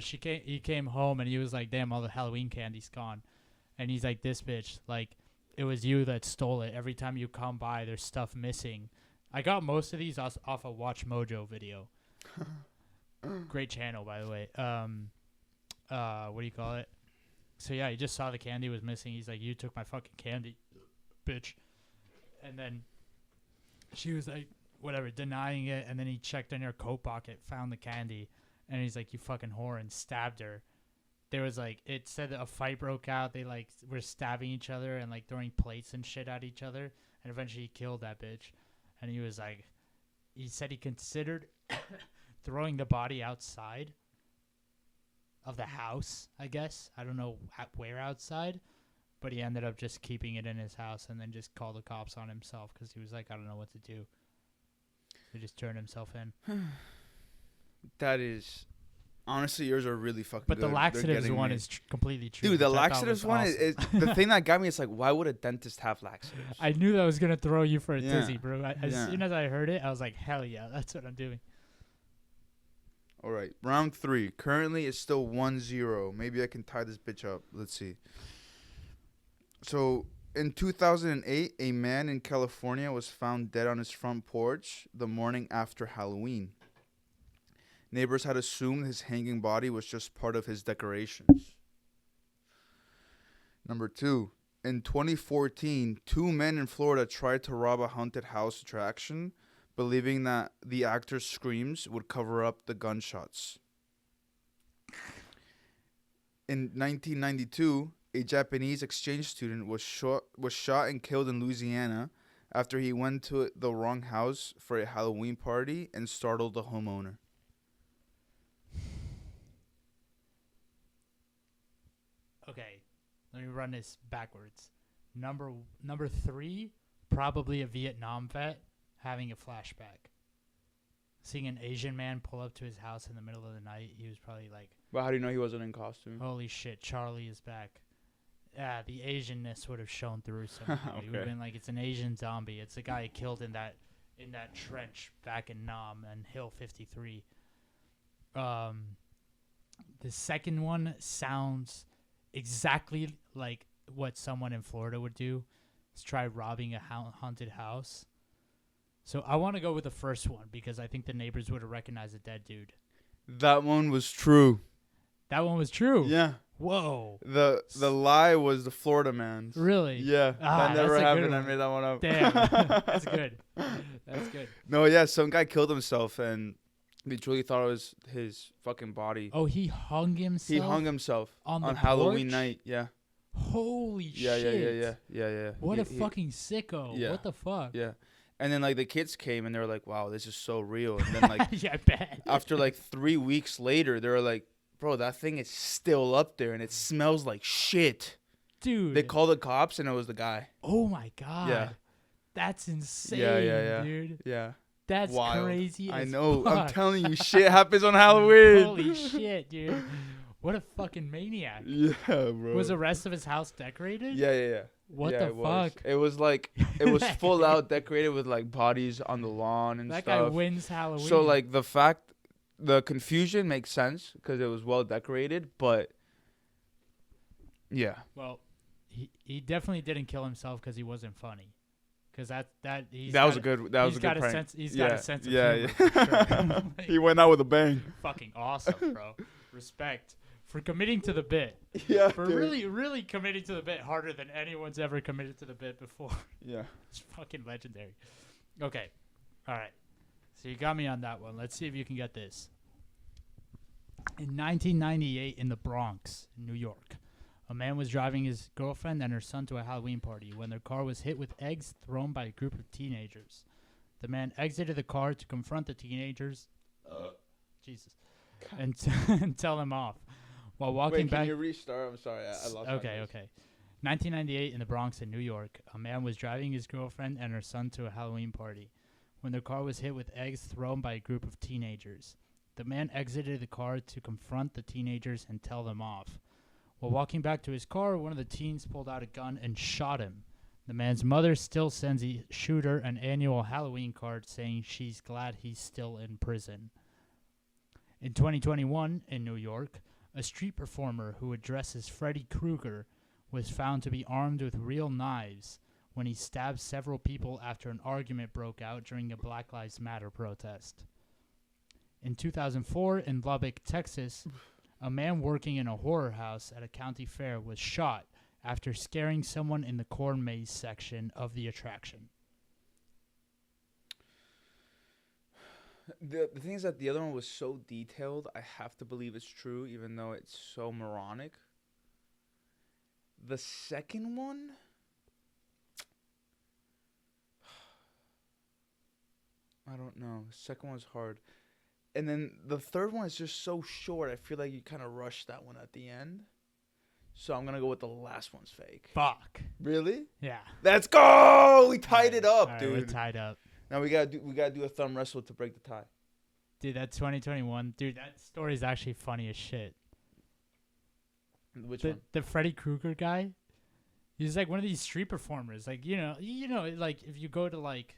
he came home and he was like, "Damn, all the Halloween candy's gone." And he's like, "This bitch, like, it was you that stole it. Every time you come by, there's stuff missing." I got most of these off a Watch Mojo video. Great channel, by the way. What do you call it? So yeah, he just saw the candy was missing. He's like, "You took my fucking candy, bitch." And then she was like, whatever, denying it. And then he checked in her coat pocket, found the candy, and he's like, "You fucking whore," and stabbed her. There was like, it said that a fight broke out. They like were stabbing each other and like throwing plates and shit at each other. And eventually he killed that bitch. And he was like, he said he considered throwing the body outside of the house, I guess. I don't know where outside, but he ended up just keeping it in his house and then just called the cops on himself because he was like, "I don't know what to do." He just turned himself in. That is... Honestly, yours are really fucking But good. the They're laxatives getting one me. is completely true. Dude, the which I thought laxatives was one awesome. is the thing that got me. It's like, why would a dentist have laxatives? I knew that was going to throw you for a Yeah. tizzy, bro. As Yeah. soon as I heard it, I was like, hell yeah, that's what I'm doing. All right, round 3. Currently, it's still 1-0. Maybe I can tie this bitch up. Let's see. So in 2008, a man in California was found dead on his front porch the morning after Halloween. Neighbors had assumed his hanging body was just part of his decorations. Number two, in 2014, two men in Florida tried to rob a haunted house attraction, believing that the actor's screams would cover up the gunshots. In 1992, a Japanese exchange student was shot and killed in Louisiana after he went to the wrong house for a Halloween party and startled the homeowner. Okay, let me run this backwards. Number 3, probably a Vietnam vet having a flashback. Seeing an Asian man pull up to his house in the middle of the night, he was probably like, But how do you know he wasn't in costume? holy shit, Charlie is back. Yeah, the Asianness would have shown through somehow. He would have Okay. been like, it's an Asian zombie. It's the guy killed in that trench back in Nam and Hill 53. The second one sounds exactly like what someone in Florida would do. Is try robbing a haunted house. So I want to go with the first one because I think the neighbors would have recognized a dead dude. That one was true. That one was true. Yeah. Whoa. The lie was the Florida man's. Really? Yeah. Ah, that never that's a good happened. I one. made that one up. Damn. That's good. That's good. No, yeah, some guy killed himself and they truly thought it was his fucking body. Oh, he hung himself? He hung himself on the Halloween porch? night. Yeah. Holy Yeah, shit. yeah. What a fucking sicko. Yeah. What the fuck? Yeah. And then like the kids came and they were like, "Wow, this is so real." And then like Yeah, I bet. after like 3 weeks later, they were like, "Bro, that thing is still up there and it smells like shit." Dude. They called the cops and it was the guy. Oh my god. Yeah. That's insane, Yeah. dude. Yeah. That's Wild. crazy. I as know. I'm fuck. telling you, shit happens on Halloween. Holy shit, dude. What a fucking maniac. Yeah, bro. Was the rest of his house decorated? Yeah. What Yeah, the it was. fuck? It was like it was full out decorated with like bodies on the lawn and That guy stuff. wins Halloween. So like the confusion makes sense because it was well decorated, but yeah, Well, he definitely didn't kill himself because he wasn't funny. Because that that was a good prank. He's got a sense of yeah, humor. yeah. For sure. Like, He went out with a bang. fucking awesome, bro. Respect for committing to the bit. Yeah, For dude. really committing to the bit harder than anyone's ever committed to the bit before. Yeah. It's fucking legendary. Okay. All right. So you got me on that one. Let's see if you can get this. In 1998 in the Bronx, New York, a man was driving his girlfriend and her son to a Halloween party when their car was hit with eggs thrown by a group of teenagers. The man exited the car to confront the teenagers Jesus, and tell them off. While walking Wait, back can you restart? I'm sorry, I lost my Okay. place. 1998 in the Bronx in New York, a man was driving his girlfriend and her son to a Halloween party when their car was hit with eggs thrown by a group of teenagers. The man exited the car to confront the teenagers and tell them off. While walking back to his car, one of the teens pulled out a gun and shot him. The man's mother still sends the shooter an annual Halloween card saying she's glad he's still in prison. In 2021 in New York, a street performer who would dress as Freddy Krueger was found to be armed with real knives when he stabbed several people after an argument broke out during a Black Lives Matter protest. In 2004 in Lubbock, Texas, a man working in a horror house at a county fair was shot after scaring someone in the corn maze section of the attraction. The thing is that the other one was so detailed, I have to believe it's true, even though it's so moronic. The second one, I don't know. The second one's hard. And then the third one is just so short. I feel like you kind of rushed that one at the end. So I'm going to go with the last one's fake. Fuck. Really? Yeah. Let's go! We tied it up, All right, dude. we're tied up. Now we gotta do a thumb wrestle to break the tie. Dude, that 2021. Dude, that story is actually funny as shit. Which one? The Freddy Krueger guy. He's like one of these street performers. Like, you know, like if you go to like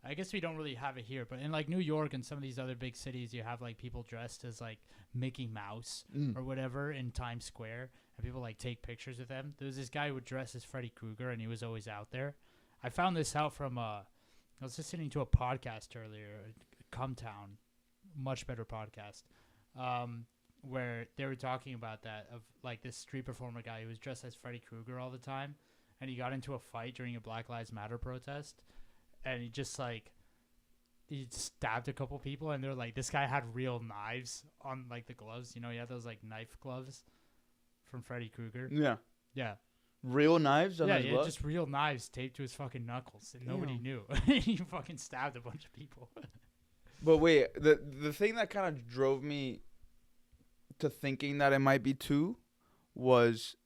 I guess we don't really have it here, but in like New York and some of these other big cities, you have like people dressed as like Mickey Mouse or whatever in Times Square, and people like take pictures with them. There was this guy who would dress as Freddy Krueger, and he was always out there. I found this out from I was listening to a podcast earlier, Come Town, much better podcast, where they were talking about that of like this street performer guy who was dressed as Freddy Krueger all the time, and he got into a fight during a Black Lives Matter protest. And he just like he stabbed a couple people, and they're like, this guy had real knives on like the gloves. You know, he had those like knife gloves from Freddy Krueger. Yeah. Yeah. Real knives on Yeah, his yeah, glove? just real knives taped to his fucking knuckles, and nobody knew. He fucking stabbed a bunch of people. But wait, the thing that kind of drove me to thinking that it might be too was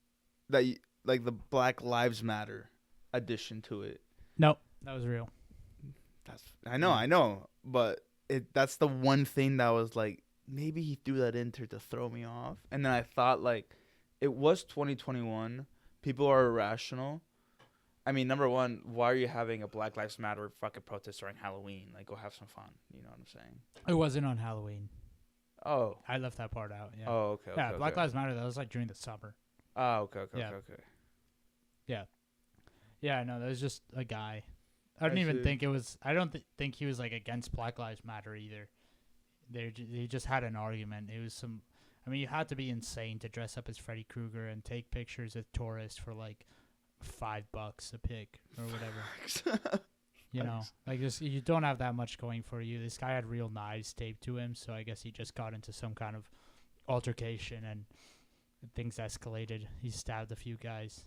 that like the Black Lives Matter addition to it. Nope, that was real. I know, but that's the one thing that was like maybe he threw that in to throw me off. And then I thought like it was 2021. People are irrational. I mean, number one, why are you having a Black Lives Matter fucking protest during Halloween? Like, go have some fun. You know what I'm saying? It wasn't on Halloween. Oh. I left that part out. Yeah. Oh, okay. Yeah, okay, Black okay. Lives Matter. That was like during the summer. Oh, okay. Yeah. Okay. Yeah, no, that was just a guy. I don't even think it was. I don't think he was like against Black Lives Matter either. He just had an argument. It was some. I mean, you had to be insane to dress up as Freddy Krueger and take pictures of tourists for like $5 a pic or whatever. You know, like just you don't have that much going for you. This guy had real knives taped to him, so I guess he just got into some kind of altercation and things escalated. He stabbed a few guys,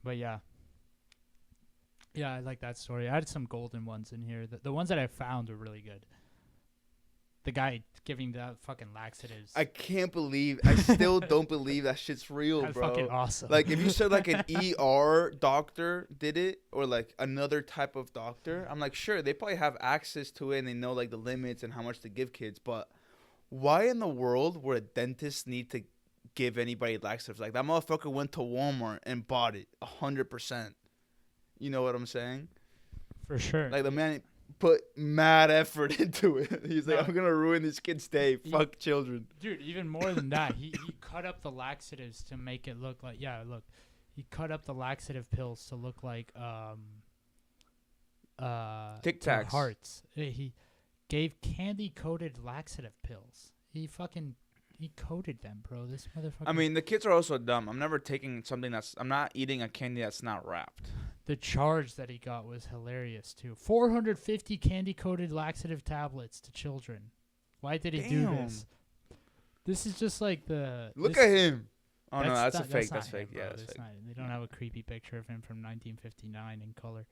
but yeah. Yeah, I like that story. I had some golden ones in here. The ones that I found were really good. The guy giving the fucking laxatives. I can't believe. I still don't believe that shit's real, That's bro. fucking awesome. Like if you said like an ER doctor did it or like another type of doctor, I'm like sure they probably have access to it and they know like the limits and how much to give kids. But why in the world would a dentist need to give anybody laxatives? Like that motherfucker went to Walmart and bought it 100%. You know what I'm saying? For sure. Like the man put mad effort into it. He's like, No. I'm gonna ruin this kid's day. Fuck children. Dude, even more than that, he cut up the laxatives to make it look like he cut up the laxative pills to look like Tic Tacs. hearts. He gave candy coated laxative pills. He coated them, bro. This motherfucker. I mean, the kids are also dumb. I'm never taking something I'm not eating a candy that's not wrapped. The charge that he got was hilarious too. 450 candy coated laxative tablets to children. Why did he do this? This is just like the Look at him. Oh no, that's not- a fake. not That's fake. him, bro. Yeah, that's That's fake. not- they don't have a creepy picture of him from 1959 in color.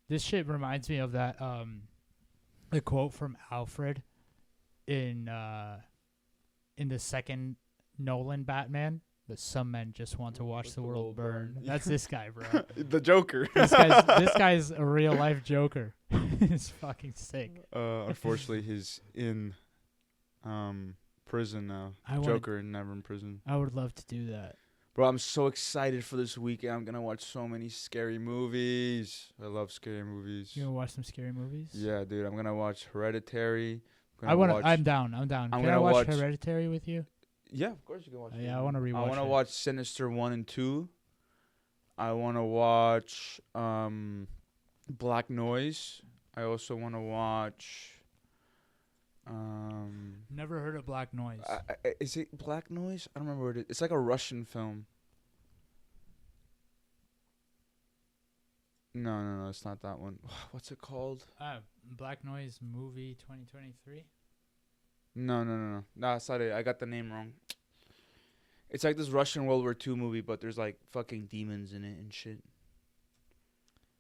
This shit reminds me of that the quote from Alfred in the second Nolan Batman. That some men just want to watch the world burn. That's this guy, bro. The Joker. this guy's a real life Joker. It's fucking sick. Unfortunately, he's in prison now. Joker never in prison. I would love to do that. Bro, I'm so excited for this weekend. I'm gonna watch so many scary movies. I love scary movies. You gonna watch some scary movies? Yeah, dude. I'm gonna watch Hereditary. I'm down. Can I watch Hereditary with you? Yeah, of course you can watch. Yeah, I want to rewatch. I want to watch Sinister 1 and 2. I want to watch Black Noise. I also want to watch. Never heard of Black Noise. Is it Black Noise? I don't remember what it is. It's like a Russian film. No, it's not that one. What's it called? Black Noise movie 2023. No. No, that's not it. I got the name wrong. It's like this Russian World War II movie, but there's like fucking demons in it and shit.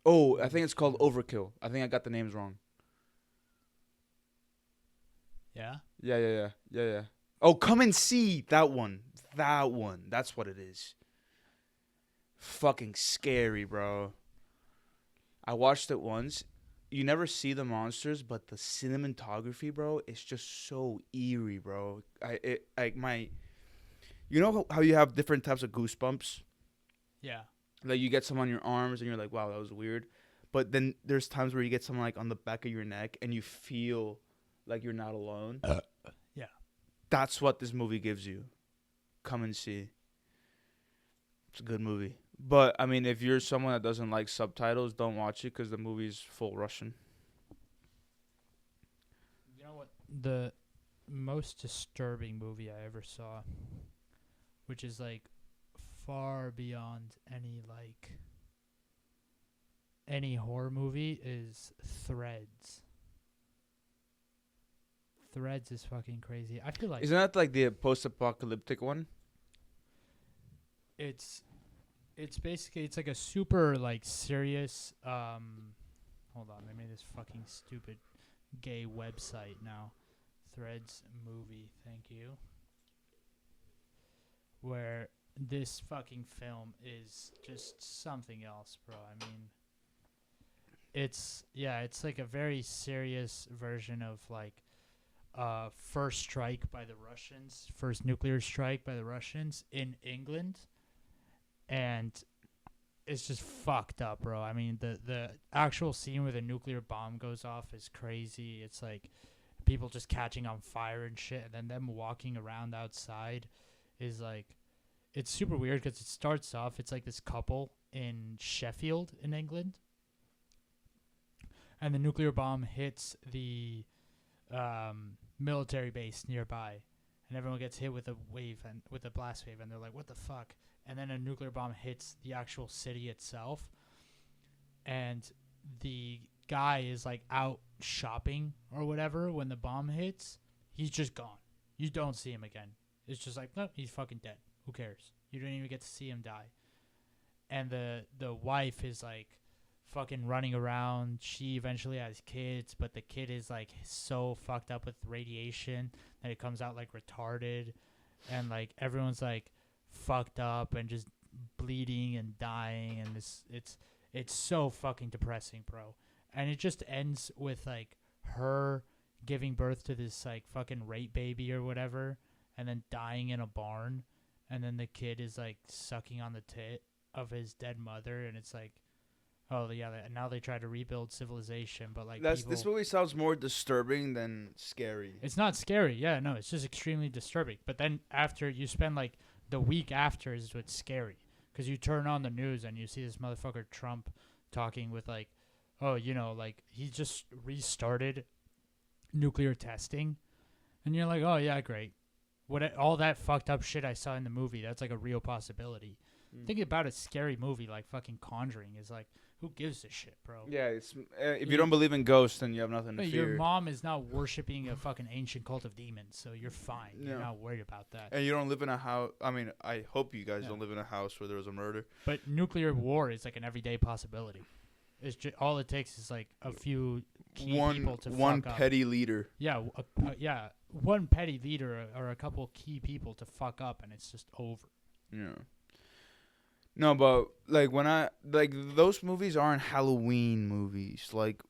Oh, I think it's called Overkill. I think I got the names wrong. Yeah? Yeah. Oh, Come and See. That one. That's what it is. Fucking scary, bro. I watched it once. You never see the monsters, but the cinematography, bro, is just so eerie, bro. You know how you have different types of goosebumps? Yeah. Like you get some on your arms and you're like, wow, that was weird. but then there's times where you get something like on the back of your neck and you feel like you're not alone. Yeah. That's what this movie gives you. Come and see. It's a good movie. But, I mean, if you're someone that doesn't like subtitles, don't watch it because the movie's full Russian. You know what? The most disturbing movie I ever saw, which is like far beyond any horror movie, is Threads. Threads is fucking crazy. I feel like Isn't that like the post-apocalyptic one? it's basically it's like a super like serious hold on, I made this fucking stupid gay website now. Threads movie, thank you. Where this fucking film is just something else, bro. I mean, it's like a very serious version of like first strike by the Russians, first nuclear strike by the Russians in England. And it's just fucked up, bro. I mean, the actual scene where the nuclear bomb goes off is crazy. It's like people just catching on fire and shit, and then them walking around outside is like, it's super weird because it starts off, it's like this couple in Sheffield in England, and the nuclear bomb hits the military base nearby, and everyone gets hit with a wave and with a blast wave, and they're like, what the fuck? And then a nuclear bomb hits the actual city itself, and the guy is like out shopping or whatever when the bomb hits. He's just gone. You don't see him again. It's just like, no, he's fucking dead. Who cares? You don't even get to see him die. And the wife is like fucking running around. She eventually has kids, but the kid is like so fucked up with radiation that it comes out like retarded, and like everyone's like fucked up and just bleeding and dying, and it's so fucking depressing, bro. And it just ends with like her giving birth to this like fucking rape baby or whatever, and then dying in a barn, and then the kid is like sucking on the tit of his dead mother, and it's like, oh yeah, and now they try to rebuild civilization, but like This movie sounds more disturbing than scary. it's not scary. Yeah, no, it's just extremely disturbing. But then after you spend like the week after is what's scary, because you turn on the news and you see this motherfucker Trump talking with like, oh, you know, like he just restarted nuclear testing, and you're like, oh yeah, great. All that fucked up shit I saw in the movie, that's like a real possibility. Thinking about a scary movie like fucking Conjuring is like, who gives a shit, bro? Yeah, it's if you don't believe in ghosts, then you have nothing to But fear. your mom is not worshiping a fucking ancient cult of demons, so you're fine. Yeah. You're not worried about that. And you don't live in a house. I mean, I hope you guys don't live in a house where there was a murder. But nuclear war is like an everyday possibility. It's all it takes is like a few key people to one fuck up. petty leader. Yeah, one petty leader or a couple key people to fuck up, and it's just over. Yeah. No, but like those movies aren't Halloween movies. Like,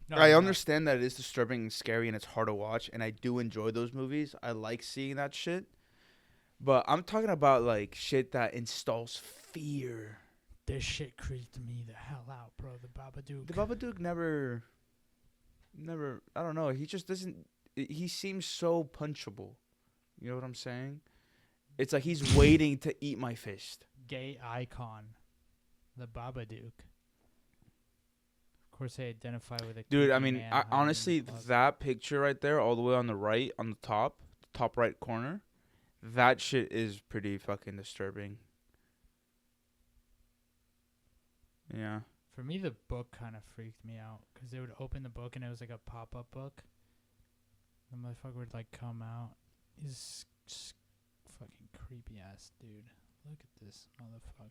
No, I no. understand that it is disturbing and scary and it's hard to watch, and I do enjoy those movies. I like seeing that shit. But I'm talking about like shit that installs fear. This shit creeped me the hell out, bro. The Babadook. The Babadook never. I don't know. He just doesn't. He seems so punchable. You know what I'm saying? It's like he's waiting to eat my fist. Gay icon, the Babadook. Of course, they identify with a Dude, I creepy mean, man hiding in honestly, the closet. that picture right there, all the way on the right, on the top right corner, that shit is pretty fucking disturbing. Yeah. For me, the book kind of freaked me out because they would open the book and it was like a pop-up book. The motherfucker would like come out. He's fucking creepy ass dude. Look at this motherfucker.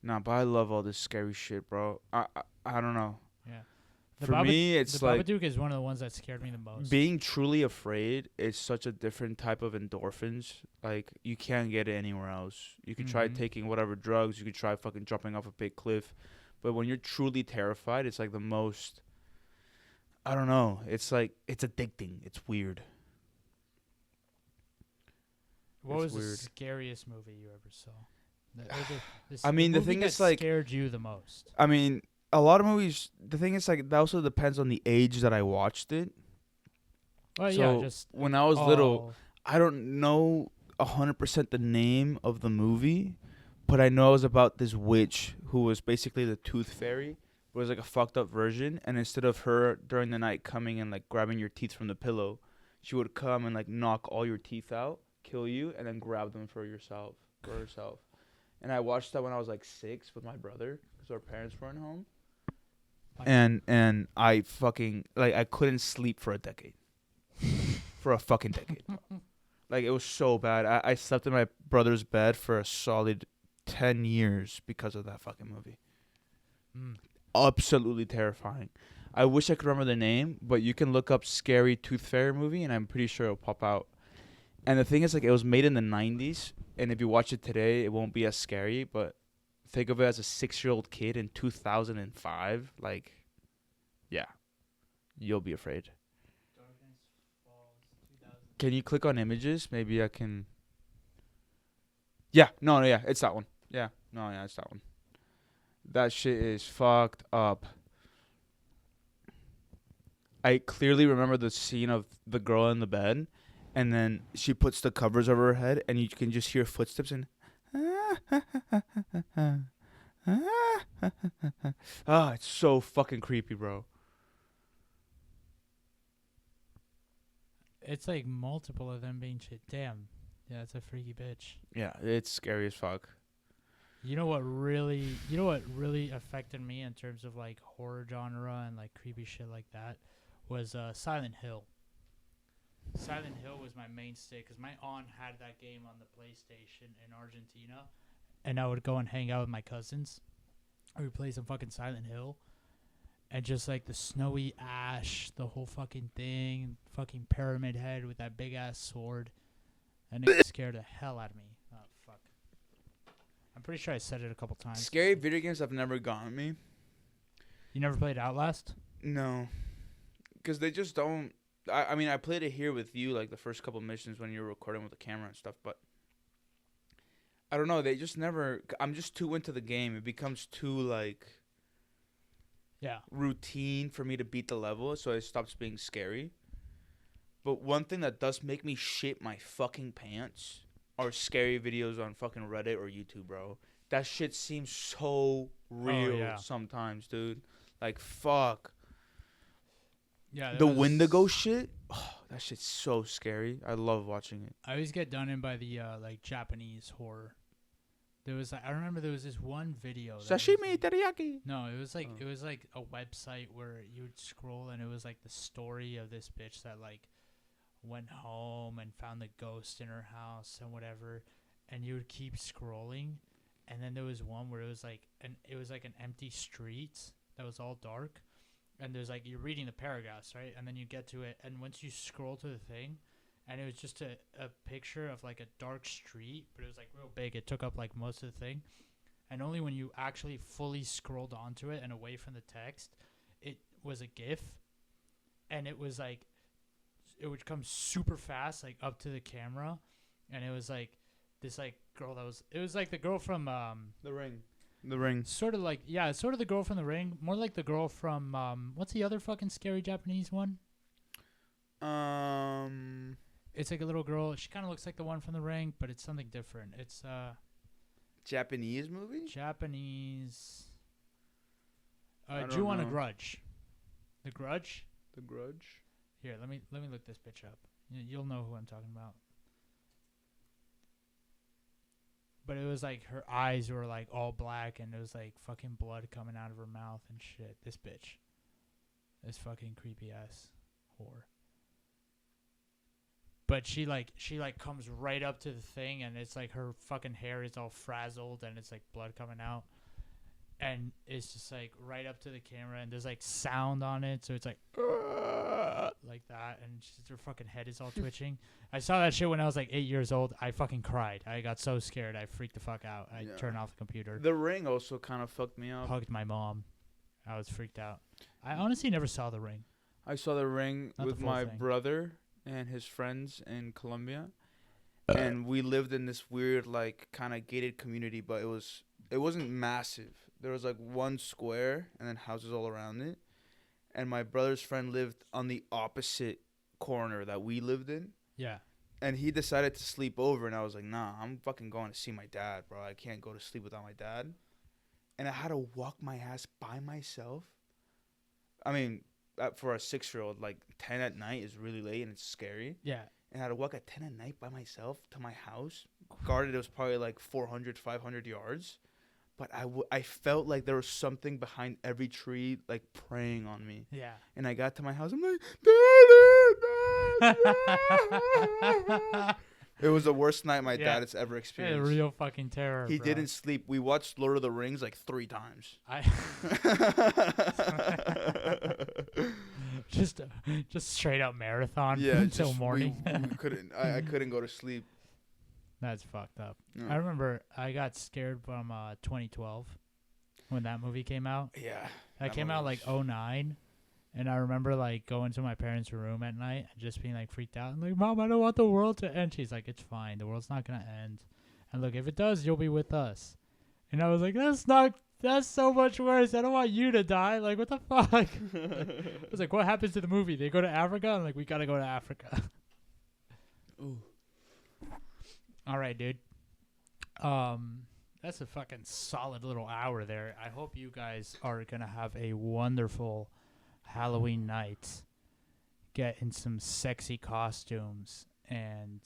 Nah, but I love all this scary shit, bro. I don't know. Yeah. For me, it's the like Babadook is one of the ones that scared me the most. being truly afraid is such a different type of endorphins. Like, you can't get it anywhere else. You could try taking whatever drugs. You could try fucking jumping off a big cliff. But when you're truly terrified, it's like the most... I don't know. It's like, it's addicting. It's weird. What It's was weird. the scariest movie you ever saw? I mean, the the movie thing that is, like, scared you the most. I mean, a lot of movies. The thing is, like, that also depends on the age that I watched it. Well, yeah, So just when I was little, oh, I don't know 100% the name of the movie, but I know it was about this witch who was basically the Tooth Fairy. It was like a fucked up version, and instead of her during the night coming and like grabbing your teeth from the pillow, she would come and like knock all your teeth out, kill you, and then grab them for herself. And I watched that when I was like 6 with my brother because our parents weren't home, like, and I fucking like I couldn't sleep for a decade, for a fucking decade. Like, it was so bad. I slept in my brother's bed for a solid 10 years because of that fucking movie. mm, Absolutely terrifying. I wish I could remember the name, but you can look up Scary Tooth Fairy movie, and I'm pretty sure it'll pop out. And the thing is, like, it was made in the 90s, and if you watch it today, it won't be as scary, but think of it as a 6-year-old kid in 2005. Like, yeah, you'll be afraid. Darkness Falls 2000. Can you click on images? Maybe I can. Yeah, no, yeah, it's that one. Yeah, no, yeah, it's that one. That shit is fucked up. I clearly remember the scene of the girl in the bed, and then she puts the covers over her head, and you can just hear footsteps and. Ah, it's so fucking creepy, bro. It's like multiple of them being shit. Damn. Yeah, it's a freaky bitch. Yeah, it's scary as fuck. You know what really affected me in terms of like horror genre and like creepy shit like that was Silent Hill. Silent Hill was my mainstay because my aunt had that game on the PlayStation in Argentina, and I would go and hang out with my cousins. We would play some fucking Silent Hill, and just like the snowy ash, the whole fucking thing, fucking Pyramid Head with that big ass sword, and it scared the hell out of me. Oh fuck! I'm pretty sure I said it a couple times. Scary video games have never gotten me. You never played Outlast? No. Because they just don't. I mean, I played it here with you, like the first couple missions when you were recording with the camera and stuff, but I don't know. They just never. I'm just too into the game. It becomes too, like, Yeah. routine for me to beat the level, so it stops being scary. But one thing that does make me shit my fucking pants are scary videos on fucking Reddit or YouTube, bro. That shit seems so real yeah. sometimes, dude. Like, fuck. Yeah. The Wendigo shit, oh, that shit's so scary. I love watching it. I always get done in by the like Japanese horror. There was I remember there was this one video. Sashimi teriyaki. No, it was like Oh. it was like a website where you would scroll and it was like the story of this bitch that like went home and found the ghost in her house and whatever, and you would keep scrolling, and then there was one where it was like an empty street that was all dark, and there's like you're reading the paragraphs, right, and then you get to it, and once you scroll to the thing, and it was just a picture of like a dark street, but it was like real big. It took up like most of the thing, and only when you actually fully scrolled onto it and away from the text, it was a GIF, and it was like it would come super fast, like up to the camera, and it was like this like girl that was it was like the girl from The Ring. The Ring. sort of like yeah, sort of the girl from The Ring, more like the girl from what's the other fucking scary Japanese one? It's like a little girl. She kind of looks like the one from The Ring, but it's something different. It's Japanese movie? Japanese. I don't Ju on a know. Grudge. The Grudge. The Grudge. Here, let me look this bitch up. You'll know who I'm talking about. But it was like her eyes were like all black, and it was like fucking blood coming out of her mouth and shit. This bitch. This fucking creepy ass whore. But she comes right up to the thing, and it's like her fucking hair is all frazzled, and it's like blood coming out, and it's just like right up to the camera, and there's like sound on it, so it's like that, and her fucking head is all twitching. I saw that shit when I was like 8 years old. I fucking cried. I got so scared. I freaked the fuck out. I turned off the computer. The Ring also kind of fucked me up. Hugged my mom. I was freaked out. I honestly never saw The Ring. I saw The Ring Not with the full my thing. brother and his friends in Colombia. and we lived in this weird like kind of gated community, but it wasn't massive. There was like one square and then houses all around it. And my brother's friend lived on the opposite corner that we lived in. Yeah. And he decided to sleep over, and I was like, nah, I'm fucking going to see my dad, bro. I can't go to sleep without my dad. And I had to walk my ass by myself. I mean, for a 6-year-old, like 10 at night is really late and it's scary. Yeah. And I had to walk at 10 at night by myself to my house. Guarded, it was probably like 400, 500 yards. But I felt like there was something behind every tree, like praying on me. Yeah. And I got to my house. I'm like, Daddy. It was the worst night my dad has ever experienced. Real fucking terror. He bro. didn't sleep. We watched Lord of the Rings like 3 times. Just straight up marathon Yeah, until morning. We couldn't. I couldn't go to sleep. That's fucked up. Yeah. I remember I got scared from 2012 when that movie came out. Yeah. That came out like 2009. And I remember like going to my parents' room at night and just being like freaked out. I'm like, Mom, I don't want the world to end. She's like, it's fine. The world's not going to end. And look, if it does, you'll be with us. And I was like, that's so much worse. I don't want you to die. Like, what the fuck? I was like, what happens to the movie? They go to Africa? I'm like, we got to go to Africa. Ooh. All right, dude. That's a fucking solid little hour there. I hope you guys are going to have a wonderful Halloween night. Get in some sexy costumes and,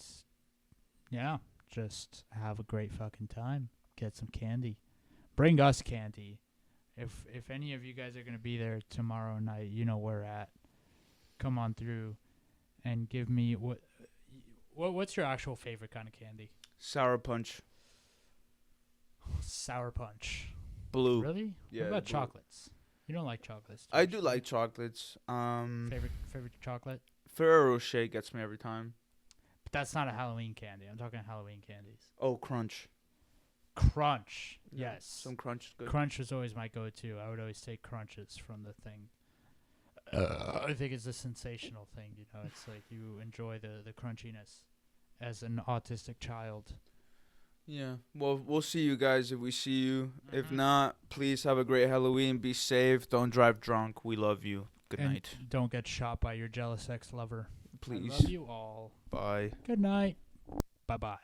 yeah, just have a great fucking time. Get some candy. Bring us candy. If any of you guys are going to be there tomorrow night, you know where we're at. Come on through and give me what's your actual favorite kind of candy? Sour Punch. Sour Punch. Blue. Really? Yeah, What about blue. chocolates? You don't like chocolates? I do like chocolates. Favorite chocolate? Ferrero Rocher gets me every time. But that's not a Halloween candy. I'm talking Halloween candies. Oh, Crunch. Crunch. Yeah, Yes. some Crunch is good. Crunch was always my go-to. I would always take Crunches from the thing. I think it's a sensational thing. You know, it's like you enjoy the crunchiness as an autistic child. Yeah. Well, we'll see you guys if we see you. If Mhm. not, please have a great Halloween. Be safe. Don't drive drunk. We love you. Good And night. don't get shot by your jealous ex-lover. Please. I love you all. Bye. Good night. Bye-bye.